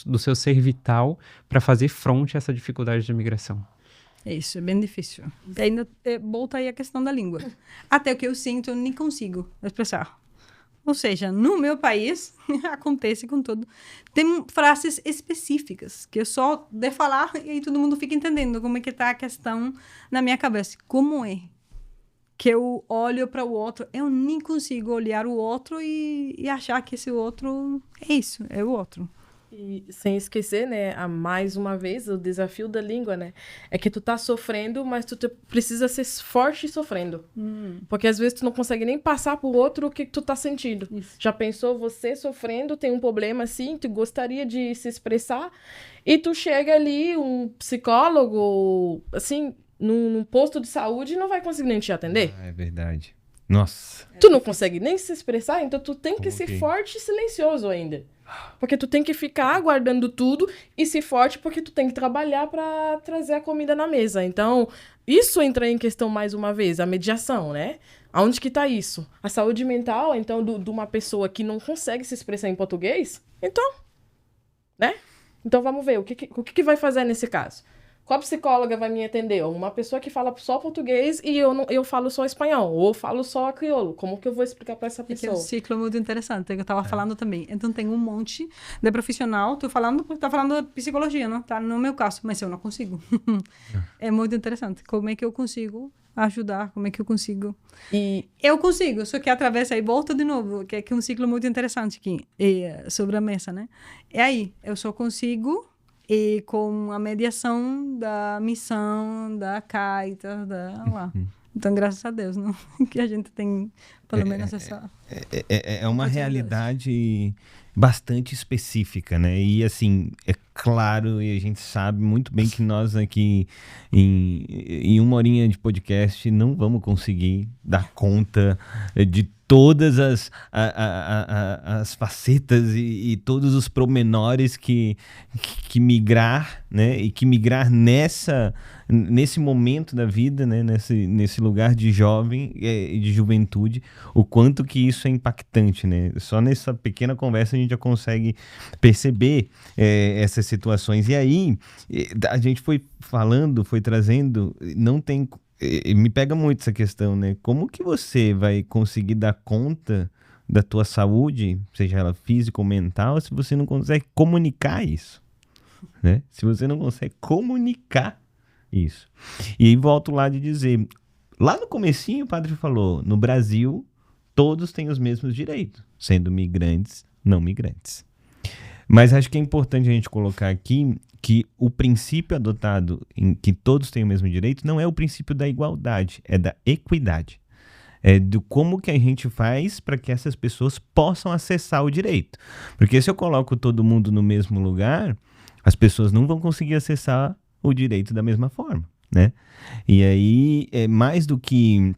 do seu ser vital, para fazer frente a essa dificuldade de imigração. Isso, é bem difícil. E ainda volta aí a questão da língua. Até o que eu sinto, eu nem consigo expressar. Ou seja, no meu país, acontece com tudo. Tem frases específicas que eu só de falar e aí todo mundo fica entendendo como é que está a questão na minha cabeça. Como é que eu olho para o outro, eu nem consigo olhar o outro e achar que esse outro é isso, é o outro. E sem esquecer, né, mais uma vez, o desafio da língua, né, é que tu tá sofrendo, mas tu precisa ser forte sofrendo. Porque às vezes tu não consegue nem passar pro outro o que tu tá sentindo. Isso. Já pensou você sofrendo, tem um problema assim, tu gostaria de se expressar, e tu chega ali, um psicólogo, assim, num posto de saúde, não vai conseguir nem te atender. É verdade. Nossa. Tu não consegue nem se expressar, então tu tem que ser Ok. forte e silencioso ainda. Porque tu tem que ficar aguardando tudo e ser forte porque tu tem que trabalhar pra trazer a comida na mesa. Então, isso entra em questão mais uma vez, a mediação, né? Aonde que tá isso? A saúde mental, então, de uma pessoa que não consegue se expressar em português? Então, né? Então vamos ver, o que vai fazer nesse caso? Qual psicóloga vai me atender? Uma pessoa que fala só português e eu falo só espanhol, ou falo só crioulo. Como que eu vou explicar para essa É que é pessoa? um ciclo muito interessante, que eu estava falando também. Então, tem um monte de profissional, tá falando de psicologia, não? Tá no meu caso, mas eu não consigo. É muito interessante. Como é que eu consigo ajudar? Como é que eu consigo? E Eu consigo, só que através aí volta de novo, que é um ciclo muito interessante aqui, sobre a mesa, né? E aí, eu só consigo com a mediação da missão, da Caritas, lá. Então, graças a Deus, não? Que a gente tem, pelo menos, essa... É uma realidade bastante específica, né? E assim, é claro, e a gente sabe muito bem que nós aqui, em uma horinha de podcast, não vamos conseguir dar conta de todas as facetas e todos os pormenores que migrar, né? E que migrar nesse momento da vida, né? Nesse lugar de jovem e de juventude, o quanto que isso é impactante, né? Só nessa pequena conversa a gente já consegue perceber essas situações. E aí, a gente foi falando, foi trazendo, não tem... Me pega muito essa questão, né? Como que você vai conseguir dar conta da tua saúde, seja ela física ou mental, se você não consegue comunicar isso, né? Se você não consegue comunicar isso. E aí volto lá de dizer, lá no comecinho o padre falou, no Brasil todos têm os mesmos direitos, sendo migrantes, não migrantes. Mas acho que é importante a gente colocar aqui que o princípio adotado em que todos têm o mesmo direito não é o princípio da igualdade, é da equidade. É do como que a gente faz para que essas pessoas possam acessar o direito. Porque se eu coloco todo mundo no mesmo lugar, as pessoas não vão conseguir acessar o direito da mesma forma, né? E aí, mais do que...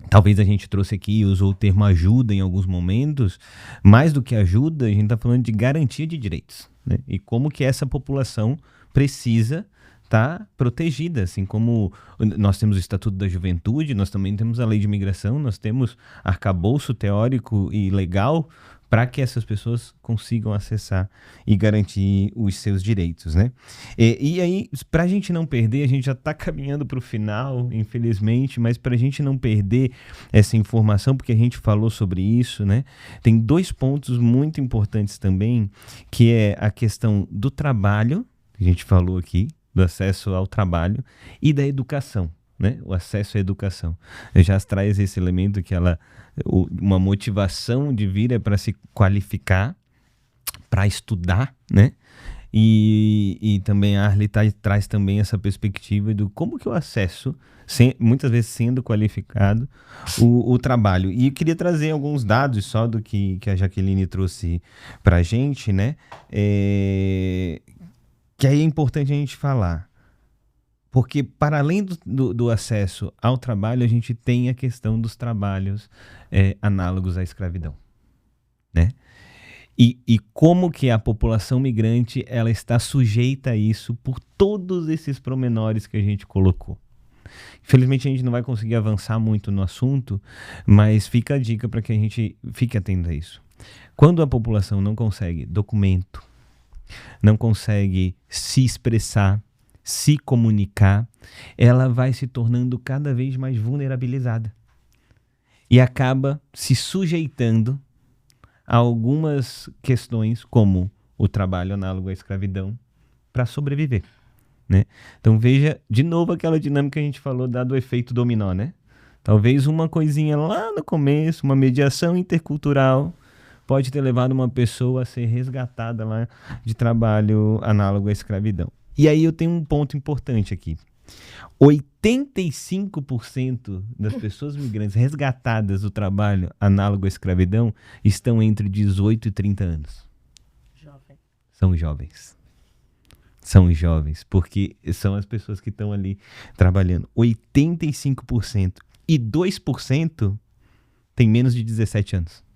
Talvez a gente trouxe aqui e usou o termo ajuda em alguns momentos. Mais do que ajuda, a gente está falando de garantia de direitos, né? E como que essa população precisa estar protegida, assim como nós temos o Estatuto da Juventude, nós também temos a Lei de Imigração, nós temos arcabouço teórico e legal para que essas pessoas consigam acessar e garantir os seus direitos, né? E aí, para a gente não perder, a gente já está caminhando para o final, infelizmente, mas para a gente não perder essa informação, porque a gente falou sobre isso, né? Tem 2 pontos muito importantes também, que é a questão do trabalho, que a gente falou aqui, do acesso ao trabalho, e da educação, né? O acesso à educação. Já traz esse elemento que uma motivação de vir é para se qualificar, para estudar, né? E também a Arli traz também essa perspectiva do como que eu acesso, muitas vezes sendo qualificado, o trabalho. E eu queria trazer alguns dados só do que a Jaqueline trouxe para a gente, né? Que aí é importante a gente falar. Porque, para além do acesso ao trabalho, a gente tem a questão dos trabalhos análogos à escravidão, né? E como que a população migrante ela está sujeita a isso por todos esses pormenores que a gente colocou. Infelizmente, a gente não vai conseguir avançar muito no assunto, mas fica a dica para que a gente fique atento a isso. Quando a população não consegue documento, não consegue se expressar, se comunicar, ela vai se tornando cada vez mais vulnerabilizada e acaba se sujeitando a algumas questões como o trabalho análogo à escravidão para sobreviver, né? Então veja de novo aquela dinâmica que a gente falou dado o efeito dominó, né? Talvez uma coisinha lá no começo, uma mediação intercultural pode ter levado uma pessoa a ser resgatada lá de trabalho análogo à escravidão. E aí eu tenho um ponto importante aqui. 85% das pessoas migrantes resgatadas do trabalho análogo à escravidão estão entre 18 e 30 anos. Jovem. São jovens. São jovens, porque são as pessoas que estão ali trabalhando. 85%. E 2% tem menos de 17 anos.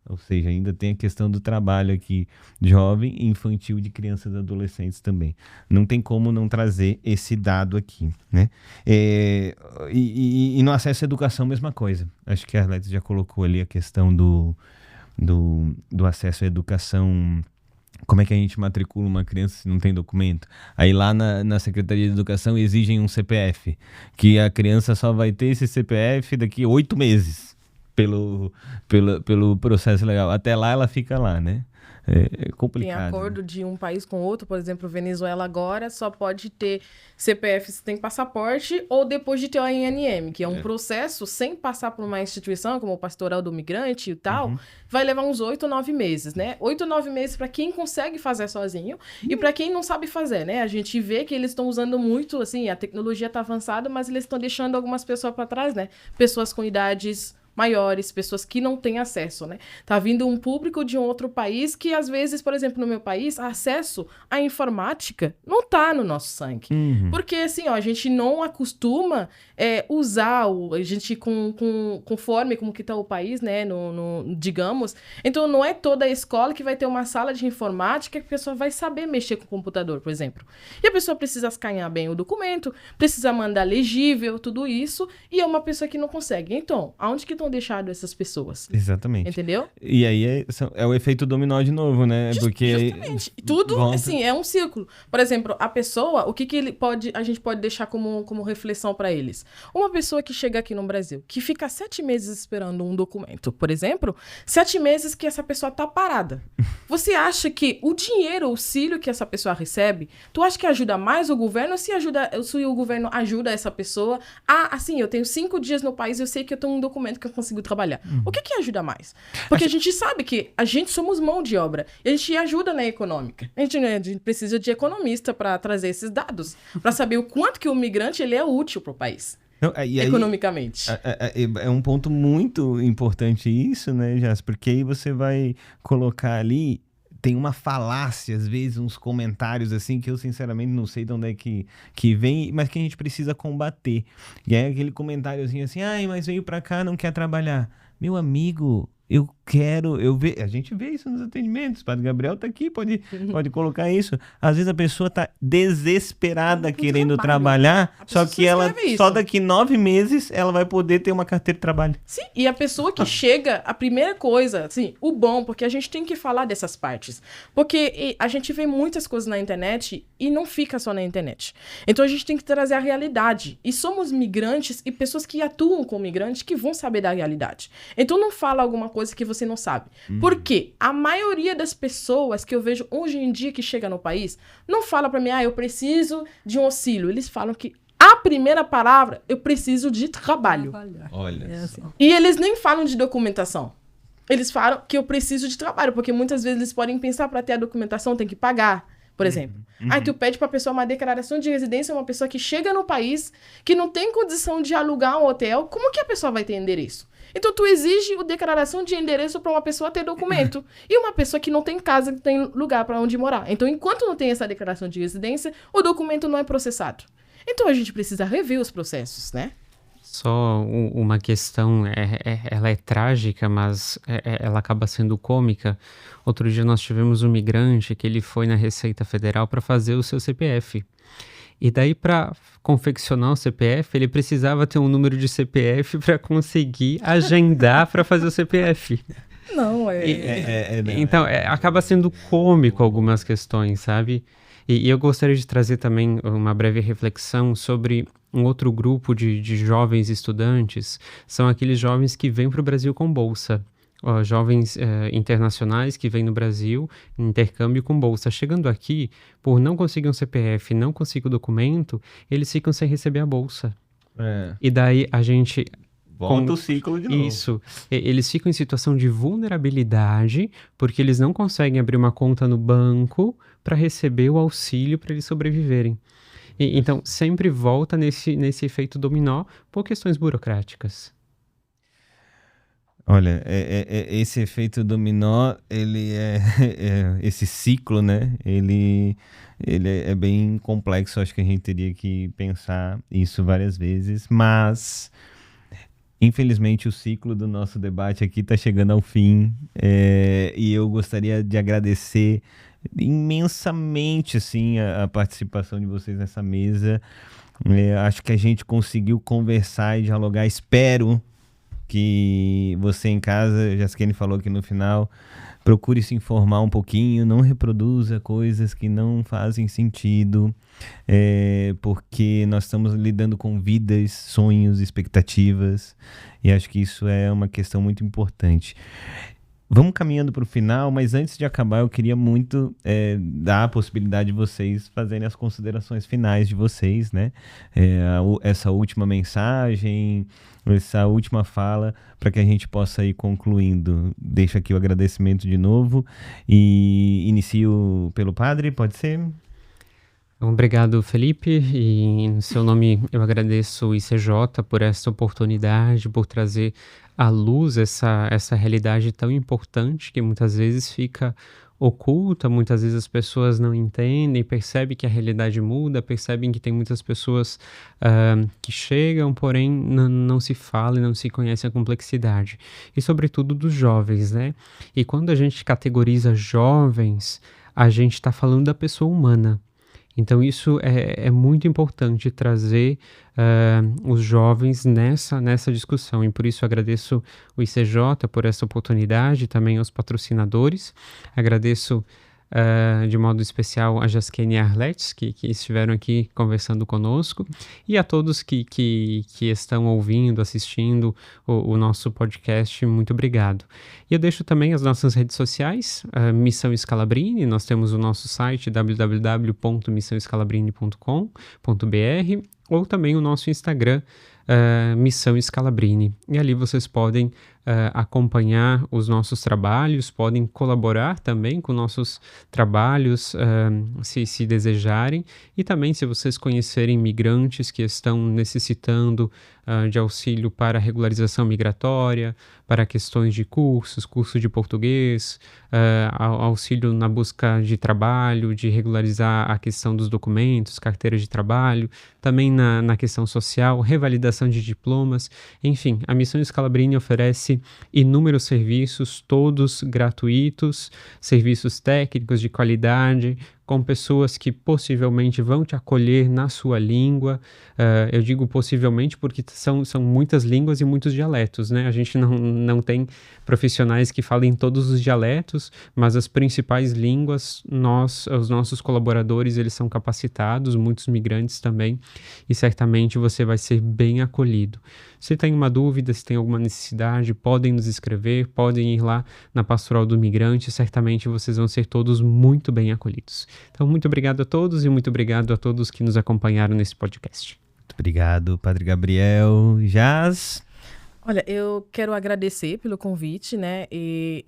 Ou seja, ainda tem a questão do trabalho aqui, jovem, infantil, de crianças e adolescentes também. Não tem como não trazer esse dado aqui, né? E no acesso à educação, mesma coisa. Acho que a Arlete já colocou ali a questão do acesso à educação. Como é que a gente matricula uma criança se não tem documento? Aí lá na Secretaria de Educação exigem um CPF, que a criança só vai ter esse CPF daqui a 8 meses. Pelo processo legal. Até lá ela fica lá, né? É complicado. Tem acordo, né, de um país com outro, por exemplo, Venezuela agora só pode ter CPF se tem passaporte ou depois de ter o ANM, que é um processo sem passar por uma instituição como o Pastoral do Migrante e tal, vai levar uns 8 ou 9 meses, né? 8 ou 9 meses para quem consegue fazer sozinho e para quem não sabe fazer, né? A gente vê que eles estão usando muito, assim, a tecnologia está avançada, mas eles estão deixando algumas pessoas para trás, né? Pessoas com idades maiores, pessoas que não têm acesso, né? Tá vindo um público de um outro país que, às vezes, por exemplo, no meu país, acesso à informática não tá no nosso sangue. Porque, assim, ó, a gente não acostuma usar, a gente conforme como que tá o país, né, digamos. Então, não é toda a escola que vai ter uma sala de informática que a pessoa vai saber mexer com o computador, por exemplo. E a pessoa precisa escanear bem o documento, precisa mandar legível, tudo isso, e é uma pessoa que não consegue. Então, aonde que estão deixando essas pessoas? Exatamente. Entendeu? E aí é o efeito dominó de novo, né? Porque justamente. Tudo, volta... assim, é um ciclo. Por exemplo, a pessoa, o que a gente pode deixar como reflexão para eles? Uma pessoa que chega aqui no Brasil, que fica 7 meses esperando um documento, por exemplo, 7 meses que essa pessoa tá parada. Você acha que o dinheiro, o auxílio que essa pessoa recebe, tu acha que ajuda mais o governo ou se o governo ajuda essa pessoa? Assim, eu tenho 5 dias no país, eu sei que eu tenho um documento que eu consigo trabalhar. O que ajuda mais? Porque a gente sabe que a gente somos mão de obra e a gente ajuda na econômica. A gente precisa de economista para trazer esses dados, para saber o quanto que o migrante ele é útil para o país. Não, economicamente. É um ponto muito importante isso, né, Jas? Porque aí você vai colocar ali, tem uma falácia, às vezes, uns comentários assim, que eu sinceramente não sei de onde é que vem, mas que a gente precisa combater. E é aquele comentáriozinho assim, mas veio pra cá, não quer trabalhar. Meu amigo, a gente vê isso nos atendimentos, o Padre Gabriel tá aqui, pode colocar isso. Às vezes a pessoa tá desesperada querendo trabalhar, só que ela, só daqui 9 meses, ela vai poder ter uma carteira de trabalho. Sim, e a pessoa que chega, a primeira coisa, assim, o bom, porque a gente tem que falar dessas partes, porque a gente vê muitas coisas na internet e não fica só na internet. Então a gente tem que trazer a realidade. E somos migrantes e pessoas que atuam com migrantes que vão saber da realidade. Então não fala alguma coisa que você não sabe. Porque a maioria das pessoas que eu vejo hoje em dia que chega no país não fala pra mim, eu preciso de um auxílio. Eles falam que a primeira palavra, eu preciso de trabalho. Olha assim. E eles nem falam de documentação. Eles falam que eu preciso de trabalho, porque muitas vezes eles podem pensar para ter a documentação tem que pagar, por exemplo. Aí tu pede pra pessoa uma declaração de residência, uma pessoa que chega no país, que não tem condição de alugar um hotel, como que a pessoa vai ter endereço? Então, tu exige a declaração de endereço para uma pessoa ter documento. E uma pessoa que não tem casa, que tem lugar para onde morar. Então, enquanto não tem essa declaração de residência, o documento não é processado. Então, a gente precisa rever os processos, né? Só uma questão, ela é trágica, mas ela acaba sendo cômica. Outro dia nós tivemos um migrante que ele foi na Receita Federal para fazer o seu CPF. E daí, para confeccionar o CPF, ele precisava ter um número de CPF para conseguir agendar para fazer o CPF. Não, Então, acaba sendo cômico algumas questões, sabe? E eu gostaria de trazer também uma breve reflexão sobre um outro grupo de jovens estudantes. São aqueles jovens que vêm para o Brasil com bolsa. Jovens internacionais que vêm no Brasil em intercâmbio com bolsa. Chegando aqui, por não conseguir um CPF, não conseguir o documento, eles ficam sem receber a bolsa. E daí a gente... Volta o ciclo de novo. Isso. Eles ficam em situação de vulnerabilidade porque eles não conseguem abrir uma conta no banco para receber o auxílio para eles sobreviverem. Então, sempre volta nesse efeito dominó por questões burocráticas. Olha, esse efeito dominó, ele esse ciclo, né? Ele é bem complexo. Acho que a gente teria que pensar isso várias vezes, mas Infelizmente, o ciclo do nosso debate aqui está chegando ao fim, e eu gostaria de agradecer imensamente assim, a participação de vocês nessa mesa. Acho que a gente conseguiu conversar e dialogar. Espero que você em casa, Jaskene falou aqui no final, procure se informar um pouquinho, não reproduza coisas que não fazem sentido, porque nós estamos lidando com vidas, sonhos, expectativas, e acho que isso é uma questão muito importante. Vamos caminhando para o final, mas antes de acabar eu queria muito dar a possibilidade de vocês fazerem as considerações finais de vocês, né? Essa última mensagem, essa última fala, para que a gente possa ir concluindo. Deixo aqui o agradecimento de novo e inicio pelo padre, pode ser? Obrigado, Felipe, e em seu nome eu agradeço o ICJ por essa oportunidade, por trazer à luz essa realidade tão importante que muitas vezes fica oculta, muitas vezes as pessoas não entendem, percebem que a realidade muda, percebem que tem muitas pessoas que chegam, porém não se fala e não se conhece a complexidade. E sobretudo dos jovens, né? E quando a gente categoriza jovens, a gente está falando da pessoa humana. Então isso é muito importante trazer os jovens nessa discussão, e por isso agradeço o ICJ por essa oportunidade, também aos patrocinadores, agradeço de modo especial a Jaskene e a Arlete, que estiveram aqui conversando conosco, e a todos que estão ouvindo, assistindo o nosso podcast, muito obrigado. E eu deixo também as nossas redes sociais, Missão Scalabrini, nós temos o nosso site www.missãoscalabrini.com.br, ou também o nosso Instagram, Missão Scalabrini, e ali vocês podem acompanhar os nossos trabalhos, podem colaborar também com nossos trabalhos, se desejarem, e também se vocês conhecerem migrantes que estão necessitando de auxílio para regularização migratória, para questões de curso de português, auxílio na busca de trabalho, de regularizar a questão dos documentos, carteiras de trabalho, também na questão social, revalidação de diplomas, enfim, a Missão Scalabrini oferece inúmeros serviços, todos gratuitos, serviços técnicos de qualidade, com pessoas que possivelmente vão te acolher na sua língua. Eu digo possivelmente porque são muitas línguas e muitos dialetos, né? A gente não tem profissionais que falem todos os dialetos, mas as principais línguas, os nossos colaboradores, eles são capacitados, muitos migrantes também, e certamente você vai ser bem acolhido. Se tem uma dúvida, se tem alguma necessidade, podem nos escrever, podem ir lá na Pastoral do Migrante, certamente vocês vão ser todos muito bem acolhidos. Então, muito obrigado a todos e muito obrigado a todos que nos acompanharam nesse podcast. Muito obrigado, Padre Gabriel. Jaz? Olha, eu quero agradecer pelo convite, né? E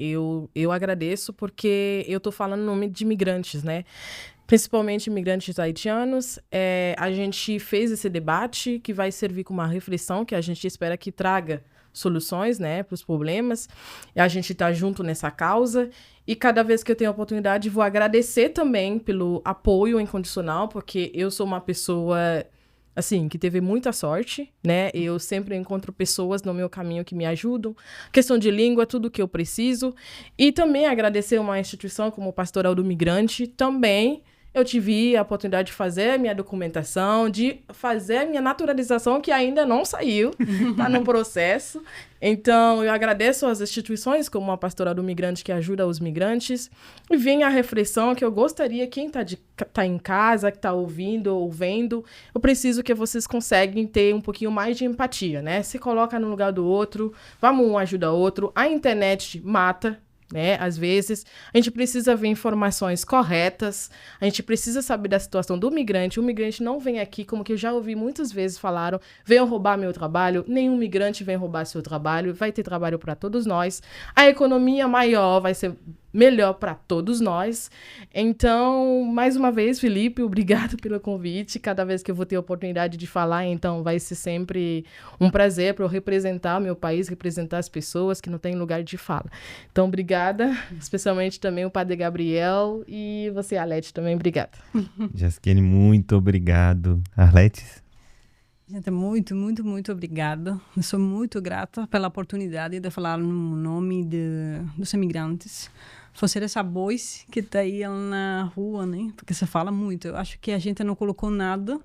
eu agradeço porque eu tô falando em nome de imigrantes, né? Principalmente imigrantes haitianos. A gente fez esse debate que vai servir como uma reflexão que a gente espera que traga soluções, né, para os problemas. E a gente está junto nessa causa. E cada vez que eu tenho a oportunidade, vou agradecer também pelo apoio incondicional, porque eu sou uma pessoa, assim, que teve muita sorte, né? Eu sempre encontro pessoas no meu caminho que me ajudam. Questão de língua, tudo que eu preciso. E também agradecer uma instituição como o Pastoral do Migrante, também. Eu tive a oportunidade de fazer a minha documentação, de fazer a minha naturalização, que ainda não saiu, está no processo. Então, eu agradeço às instituições, como a Pastoral do Migrante, que ajuda os migrantes. E vem a reflexão que eu gostaria, quem tá em casa, que está ouvindo ou vendo, eu preciso que vocês conseguem ter um pouquinho mais de empatia, né? Se coloca no lugar do outro, vamos um ajudar o outro. A internet mata, né? Às vezes, a gente precisa ver informações corretas, a gente precisa saber da situação do migrante. O migrante não vem aqui, como que eu já ouvi muitas vezes falaram, venham roubar meu trabalho, nenhum migrante vem roubar seu trabalho, vai ter trabalho para todos nós. A economia maior vai ser melhor para todos nós. Então, mais uma vez, Felipe, obrigado pelo convite. Cada vez que eu vou ter a oportunidade de falar, então vai ser sempre um prazer para eu representar o meu país, representar as pessoas que não têm lugar de fala. Então, obrigada, especialmente também o Padre Gabriel e você, Arlete, também, obrigada. Jaskene, muito obrigado. Arlete? Gente, muito, muito, muito obrigada. Eu sou muito grata pela oportunidade de falar no nome dos imigrantes. Fazer essa voz que está aí na rua, né? Porque você fala muito. Eu acho que a gente não colocou nada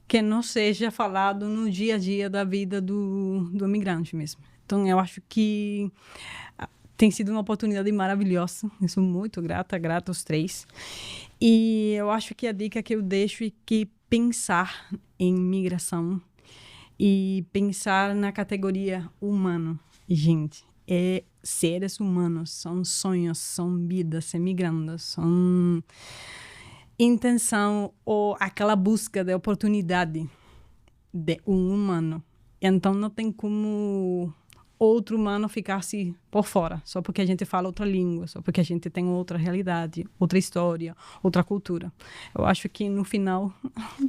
que não seja falado no dia a dia da vida do imigrante mesmo. Então, eu acho que tem sido uma oportunidade maravilhosa. Eu sou muito grata aos três. E eu acho que a dica que eu deixo é que pensar em migração e pensar na categoria humano. Gente, é seres humanos, são sonhos, são vidas emigrando, são intenção ou aquela busca de oportunidade de um humano. Então não tem como outro humano ficar-se por fora, só porque a gente fala outra língua, só porque a gente tem outra realidade, outra história, outra cultura. Eu acho que no final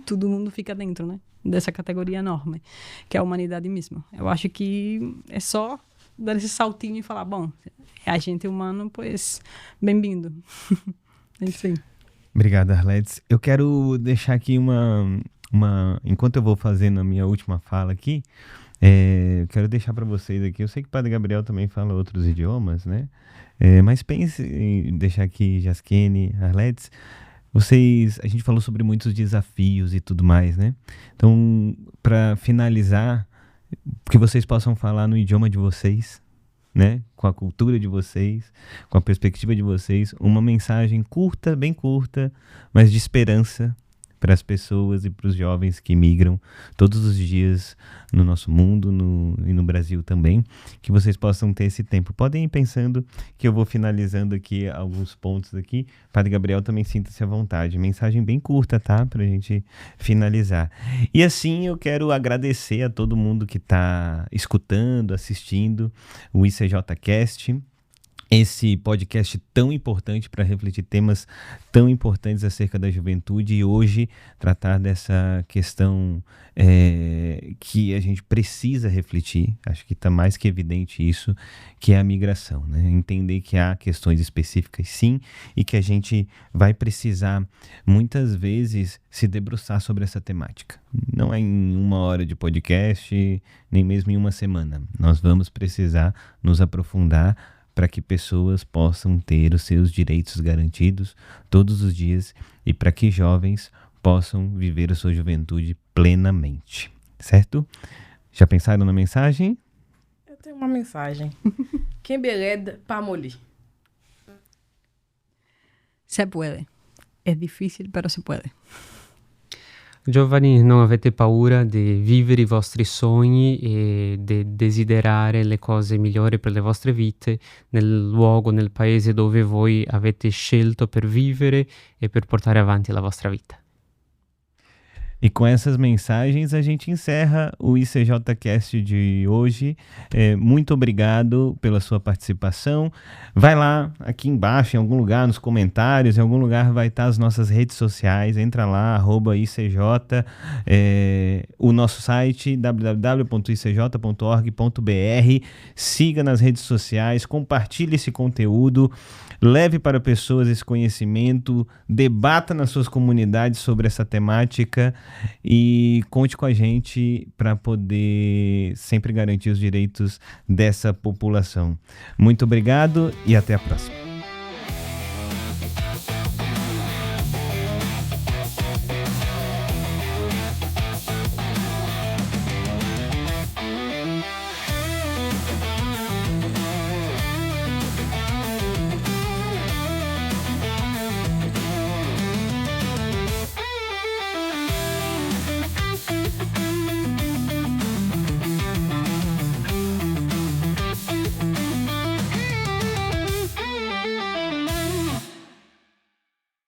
todo mundo fica dentro, né, dessa categoria enorme, que é a humanidade mesmo. Eu acho que é só dar esse saltinho e falar, bom, é a gente humano, pois bem-vindo. Enfim. Obrigado, Arletes. Eu quero deixar aqui enquanto eu vou fazendo a minha última fala aqui, eu quero deixar para vocês aqui, eu sei que o Padre Gabriel também fala outros idiomas, né? Mas pense em deixar aqui, Jaskene, Arletes, a gente falou sobre muitos desafios e tudo mais, né? Então, para finalizar, que vocês possam falar no idioma de vocês, né? Com a cultura de vocês, com a perspectiva de vocês, uma mensagem curta, bem curta, mas de esperança para as pessoas e para os jovens que migram todos os dias no nosso mundo e no Brasil também, que vocês possam ter esse tempo. Podem ir pensando que eu vou finalizando aqui alguns pontos aqui. Padre Gabriel, também sinta-se à vontade. Mensagem bem curta, tá? Para a gente finalizar. E assim eu quero agradecer a todo mundo que está escutando, assistindo o ICJcast. Esse podcast tão importante para refletir temas tão importantes acerca da juventude e hoje tratar dessa questão que a gente precisa refletir, acho que está mais que evidente isso, que é a migração, né? Entender que há questões específicas sim e que a gente vai precisar muitas vezes se debruçar sobre essa temática. Não é em 1 hora de podcast, nem mesmo em 1 semana. Nós vamos precisar nos aprofundar para que pessoas possam ter os seus direitos garantidos todos os dias e para que jovens possam viver a sua juventude plenamente, certo? Já pensaram na mensagem? Eu tenho uma mensagem. Quem beleza para molir. Se puede. É difícil, pero se puede. Giovani, non avete paura di vivere i vostri sogni e di desiderare le cose migliori per le vostre vite nel luogo, nel paese dove voi avete scelto per vivere e per portare avanti la vostra vita. E com essas mensagens a gente encerra o ICJcast de hoje. Muito obrigado pela sua participação. Vai lá, aqui embaixo, em algum lugar, nos comentários, em algum lugar vai estar as nossas redes sociais. Entra lá, @ICJ, o nosso site, www.icj.org.br. Siga nas redes sociais, compartilhe esse conteúdo, leve para pessoas esse conhecimento, debata nas suas comunidades sobre essa temática e conte com a gente para poder sempre garantir os direitos dessa população. Muito obrigado e até a próxima.